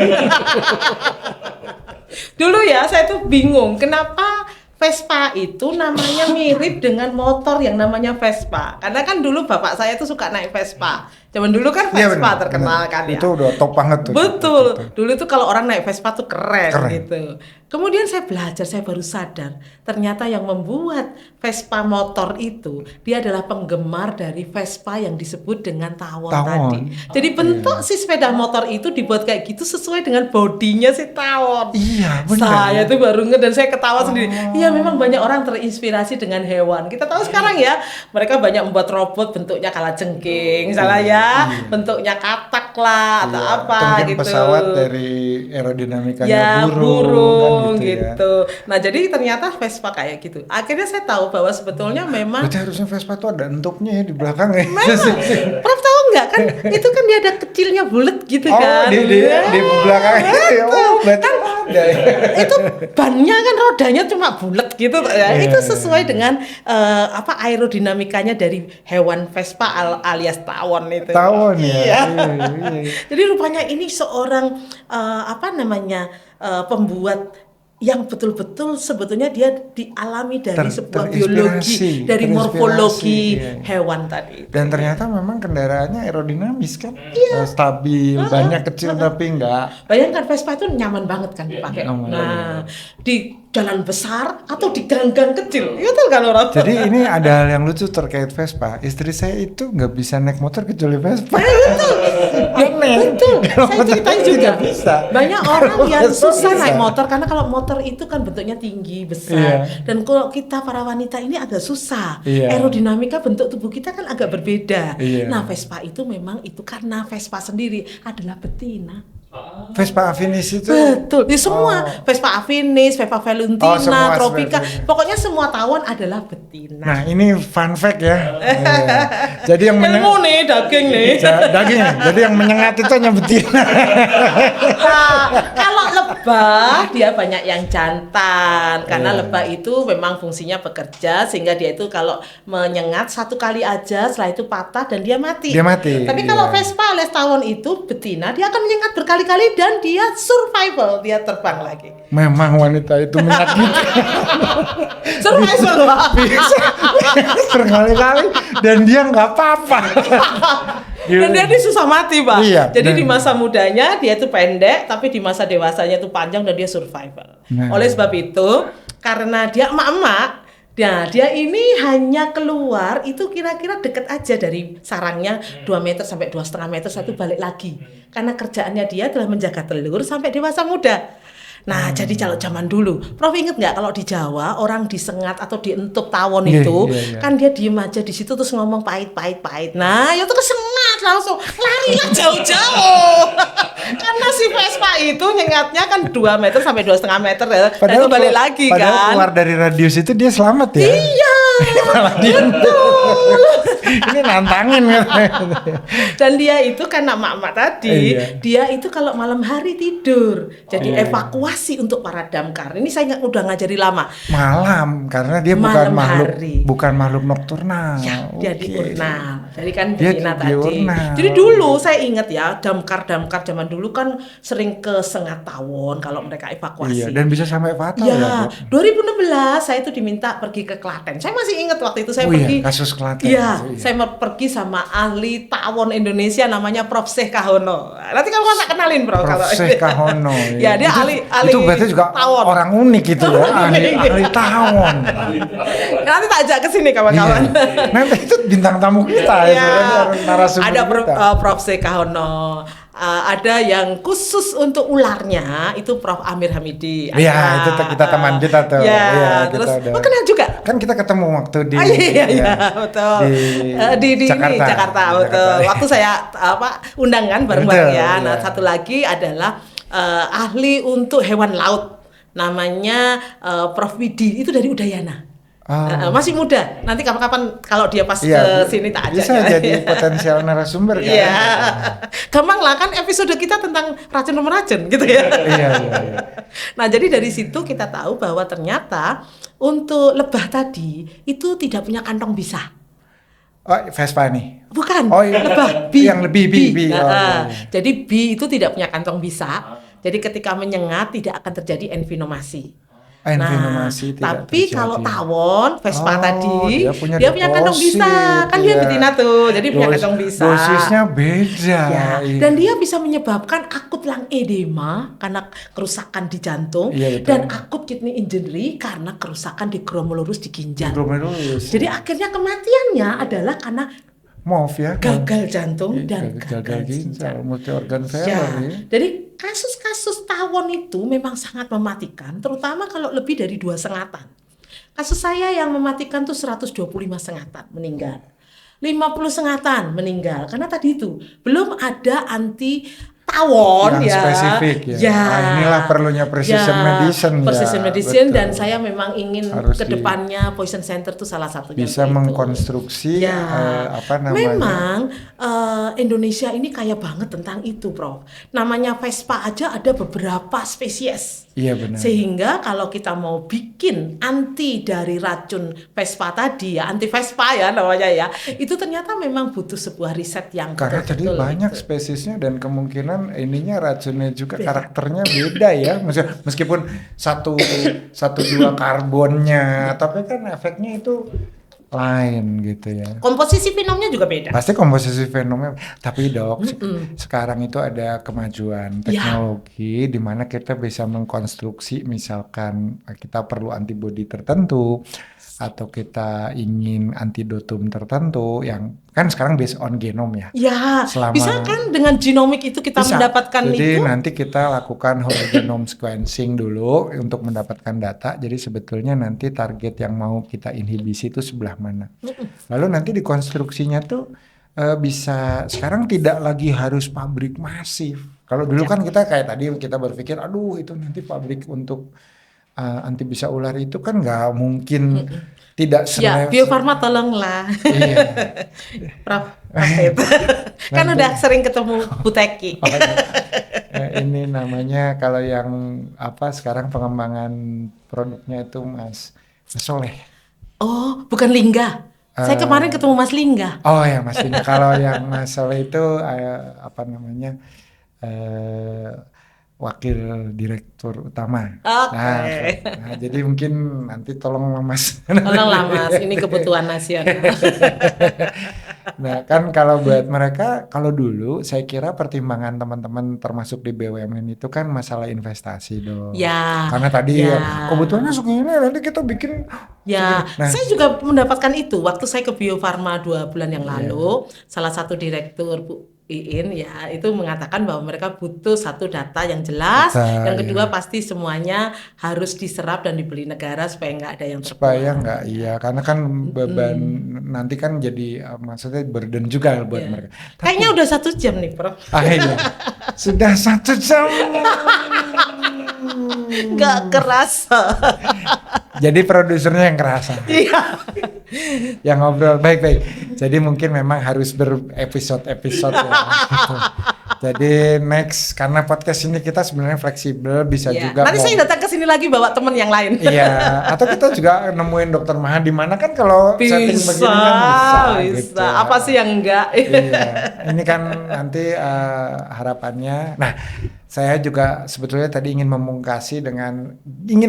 Dulu ya saya tuh bingung kenapa Vespa itu namanya mirip dengan motor yang namanya Vespa. Karena kan dulu bapak saya tuh suka naik Vespa. Zaman dulu kan Vespa terkenal kan ya. Itu udah top banget tuh. Betul. Dulu tuh kalau orang naik Vespa tuh keren. Gitu. Kemudian saya belajar, saya baru sadar. Ternyata yang membuat Vespa motor itu, dia adalah penggemar dari Vespa yang disebut dengan tawon. Tadi. Jadi bentuk si sepeda motor itu dibuat kayak gitu sesuai dengan bodinya si tawon. Iya benar. Saya tuh baru dan saya ketawa sendiri. Iya memang banyak orang terinspirasi dengan hewan. Kita tahu sekarang ya, mereka banyak membuat robot bentuknya kalajengking, misalnya ya, bentuknya katak lah atau apa gitu. Pesawat dari aerodinamikanya burung kan gitu. Nah jadi ternyata Vespa kayak gitu. Akhirnya saya tahu bahwa sebetulnya memang. Berarti harusnya Vespa tuh ada entuknya ya di belakang ya. Memang. Prof tahu nggak kan? Itu kan dia ada kecilnya bulat gitu kan. Di belakang. Kan itu bannya kan rodanya cuma bulat gitu ya. Itu sesuai dengan aerodinamikanya dari hewan Vespa alias tawon itu. Tawon ya. Iya. Jadi rupanya ini seorang pembuat yang betul-betul sebetulnya dia dialami dari sebuah biologi, dari morfologi hewan tadi. Dan ternyata memang kendaraannya aerodinamis kan, stabil, banyak kecil tapi enggak. Bayangkan Vespa itu nyaman banget kan dipakai. Nah, di jalan besar atau di gang-gang kecil, itu kan orang. Jadi ini ada hal yang lucu terkait Vespa. Istri saya itu nggak bisa naik motor kecuali Vespa. Betul. Saya ceritain juga. Bisa. Banyak orang yang susah naik motor karena kalau motor itu kan bentuknya tinggi besar dan kalau kita para wanita ini agak susah. Aerodinamika bentuk tubuh kita kan agak berbeda. Nah Vespa itu memang itu karena Vespa sendiri adalah betina. Vespa Affinis itu. Betul, di semua Vespa Affinis, Vespa Valentina, semua Tropika, sebenarnya. pokoknya semua tawon adalah betina. Nah ini fun fact ya. Jadi yang Ilmu nih, daging nih. daging ya. Jadi yang menyengat itu hanya betina. Kalau lebah dia banyak yang jantan karena lebah itu memang fungsinya bekerja sehingga dia itu kalau menyengat satu kali aja setelah itu patah dan dia mati. Dia mati. Tapi kalau Vespa alias tawon itu betina dia akan menyengat berkali-kali dan dia survival, dia terbang lagi. Memang wanita itu menyakitkan. Survival. Bisa berkali-kali dan dia nggak apa-apa. Dan dia ini susah mati, Pak. Iya, Jadi dan- di masa mudanya dia itu pendek, tapi di masa dewasanya itu panjang dan dia survival. Nah. Oleh sebab itu, karena dia emak-emak, dia ini hanya keluar itu kira-kira deket aja dari sarangnya 2 meter sampai 2,5 meter, setelah itu balik lagi. Karena kerjaannya dia adalah menjaga telur sampai dewasa muda. Nah, jadi kalau zaman dulu, Prof inget nggak kalau di Jawa orang disengat atau dientup tawon Iya, itu, iya, iya. kan dia diem aja di situ terus ngomong pahit. Nah, itu kesengat langsung larilah jauh-jauh. Karena si Vespa itu nyengatnya kan 2 meter sampai 2,5 meter ya. Dan itu balik lagi padahal kan. keluar dari radius itu dia selamat ya. Iya. Malah dia ini nantangin kan. Dan dia itu karena emak-emak tadi, Iya. dia itu kalau malam hari tidur. Jadi Iya. evakuasi untuk para damkar. Ini saya udah ngajari lama. Malam karena dia Malam hari. bukan makhluk nokturnal. Ya, dia Oke. diurnal. Jadi kan Dia betina tadi. diurnal. Jadi dulu saya ingat ya, damkar zaman dulu kan sering ke Sengat Tawon kalau mereka Iya, evakuasi. dan bisa sampai fatal ya, Ya, Dok. 2016 saya itu diminta pergi ke Klaten. Saya masih ingat waktu itu saya Oh iya, pergi. kasus Klaten Iya, itu, iya. saya pergi sama ahli tawon Indonesia namanya Prof Syekh Kahono. Nanti kalau tak kenalin, Bro, kalau Prof. Syekh Kahono. Ya, dia ahli itu berarti juga tawon. orang unik itu ya, ahli tawon. Nanti tak ajak ke sini kawan-kawan. Iya. Nanti itu bintang tamu kita ya, sebenarnya narasumber ada kita. Prof Syekh Kahono. Ada yang khusus untuk ularnya itu Prof Amir Hamidi. Iya, itu kita teman kita tuh. Ya, Iya, terus kita ada. kenal juga. Kan kita ketemu waktu di Iya, betul. Di Jakarta, betul. Waktu saya undang kan bareng-bareng Betul, ya. Nah, iya. satu lagi adalah ahli untuk hewan laut. Namanya Prof Widi, itu dari Udayana. Masih muda. Nanti kapan-kapan kalau dia pas ke sini tak ajak. Bisa ya. jadi potensial narasumber kan. Iya. Gampang lah kan episode kita tentang racun-racun gitu ya. Iya. Nah, jadi dari situ kita tahu bahwa ternyata untuk lebah tadi itu tidak punya kantong bisa. Oh, Vespa nih. Bukan, Oh, iya. lebah bi. Yang lebih bi. Oh, iya. Jadi bi itu tidak punya kantong bisa. Jadi ketika menyengat tidak akan terjadi envenomasi. Envenomasi tidak tapi terjadi. kalau tawon Vespa Oh, tadi dia punya kantong deposit, bisa. Kan dia iya. betina tuh, jadi punya kantong bisa. Dosisnya beda. Ya, Iya. dan dia bisa menyebabkan akut lung edema karena kerusakan di jantung Iya, betul. dan akut kidney injury karena kerusakan di glomerulus di ginjal. Glomerulus. Jadi akhirnya kematiannya adalah karena MOF ya. gagal jantung dan gagal ginjal, multi organ Ya, failure ya. jadi kasus-kasus tawon itu memang sangat mematikan, terutama kalau lebih dari 2 sengatan. Kasus saya yang mematikan tuh 125 sengatan meninggal. 50 sengatan meninggal karena tadi itu belum ada anti tawon Yang ya. spesifik ya. Inilah perlunya precision medicine ya. Precision medicine Betul. dan saya memang ingin Harus ke depannya Poison Center itu salah satunya. bisa untuk itu. mengkonstruksi Ya, apa namanya? memang Indonesia ini kaya banget tentang itu, Prof. Namanya Vespa aja ada beberapa spesies. Iya benar. Sehingga kalau kita mau bikin anti dari racun Vespa tadi ya, anti Vespa ya namanya ya, itu ternyata memang butuh sebuah riset yang Karena tadi betul-betul banyak itu. spesiesnya dan kemungkinan ininya racunnya juga Beda. karakternya beda ya. Meskipun satu dua karbonnya, tapi kan efeknya itu lain gitu ya. Komposisi fenomnya juga beda. Pasti komposisi fenomena, tapi Dok, sekarang itu ada kemajuan teknologi di mana kita bisa mengkonstruksi misalkan kita perlu antibodi tertentu atau kita ingin antidotum tertentu yang kan sekarang based on genom ya. Ya, Selama- bisa kan dengan genomik itu kita Bisa. mendapatkan Jadi itu? nanti kita lakukan whole genome sequencing dulu untuk mendapatkan data. Jadi sebetulnya nanti target yang mau kita inhibisi itu sebelah mana. Lalu nanti dikonstruksinya tuh bisa sekarang tidak lagi harus pabrik masif. Kalau dulu kan kita kayak tadi kita berpikir, aduh itu nanti pabrik untuk anti bisa ular itu kan nggak mungkin tidak Ya, Bio Farma tolonglah. Iya. Prof. Kan udah sering ketemu Bu Teki. Ini namanya kalau yang sekarang pengembangan produknya itu Mas Soleh. Oh, bukan Lingga. Saya kemarin ketemu Mas Lingga. Oh ya Mas Lingga. Kalau yang Mas Soleh itu wakil direktur utama. Oke. Nah, jadi mungkin nanti tolong Mas. Tolonglah Mas, ini kebutuhan nasional. Nah kan kalau buat mereka, kalau dulu saya kira pertimbangan teman-teman termasuk di BUMN itu kan masalah investasi dong. Ya. Karena tadi kebutuhannya segini, nanti kita bikin. Ya, nah, saya juga mendapatkan itu waktu saya ke Bio Farma 2 bulan yang lalu. Salah satu direktur Bu Iin ya itu mengatakan bahwa mereka butuh satu data yang jelas, yang kedua pasti semuanya harus diserap dan dibeli negara supaya nggak ada yang terbuang. Supaya nggak karena kan beban nanti kan jadi maksudnya burden juga buat mereka. Tapi, kayaknya udah 1 jam nih Prof. Iya. Sudah 1 jam. Nggak kerasa. Jadi produsernya yang kerasa. Iya. Yang ngobrol baik-baik. Jadi mungkin memang harus berepisode-episode ya. Gitu. Jadi next, karena podcast ini kita sebenarnya fleksibel, bisa juga. Nanti saya datang ke sini lagi bawa teman yang lain. Iya, atau kita juga nemuin Dokter Maha di mana kan kalau setting begini kan bisa. Gitu. Apa sih yang enggak? Iya, ini kan nanti harapannya. Nah, saya juga sebetulnya tadi ingin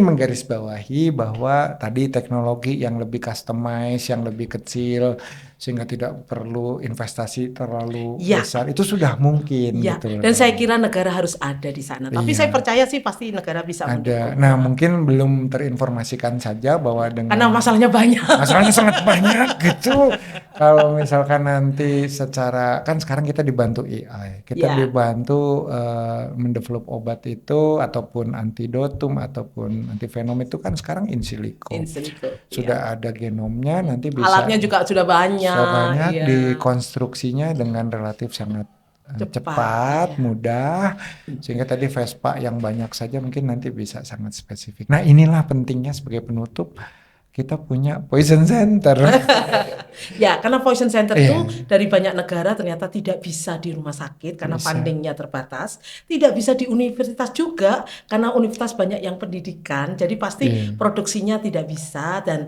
menggarisbawahi bahwa tadi teknologi yang lebih customize, yang lebih kecil, sehingga tidak perlu investasi terlalu besar, itu sudah mungkin. Gitu. Dan saya kira negara harus ada di sana. Tapi saya percaya sih pasti negara bisa ada. Nah, mungkin belum terinformasikan saja bahwa karena masalahnya banyak. Masalahnya sangat banyak gitu. Kalau misalkan nanti kan sekarang kita dibantu AI, kita dibantu mendevelop obat itu ataupun antidotum ataupun antivenom itu kan sekarang in silico. Sudah ada genomnya, nanti bisa. Alatnya juga sudah banyak. Dikonstruksinya dengan relatif sangat cepat, mudah, sehingga tadi Vespa yang banyak saja mungkin nanti bisa sangat spesifik. Nah inilah pentingnya sebagai penutup kita punya Poison Center. Ya, karena Poison Center itu dari banyak negara ternyata tidak bisa di rumah sakit karena fundingnya terbatas, tidak bisa di universitas juga karena universitas banyak yang pendidikan, jadi pasti produksinya tidak bisa dan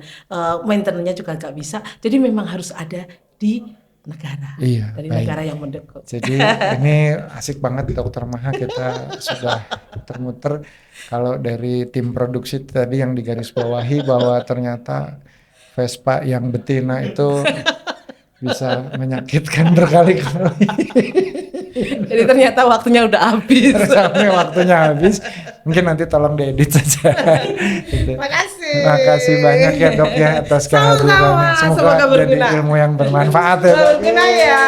maintenance-nya juga nggak bisa. Jadi memang harus ada di negara, dari negara yang mendukung. Jadi ini asik banget Dokter Maha, kita sudah muter-muter. Kalau dari tim produksi tadi yang digarisbawahi bahwa ternyata Vespa yang betina itu bisa menyakitkan berkali-kali. Jadi ternyata waktunya udah habis. Waktunya habis. Mungkin nanti tolong diedit saja. Gitu. Makasih banyak ya Dok ya atas kehadirannya. Semoga jadi ilmu yang bermanfaat ya Dok. Berguna ya.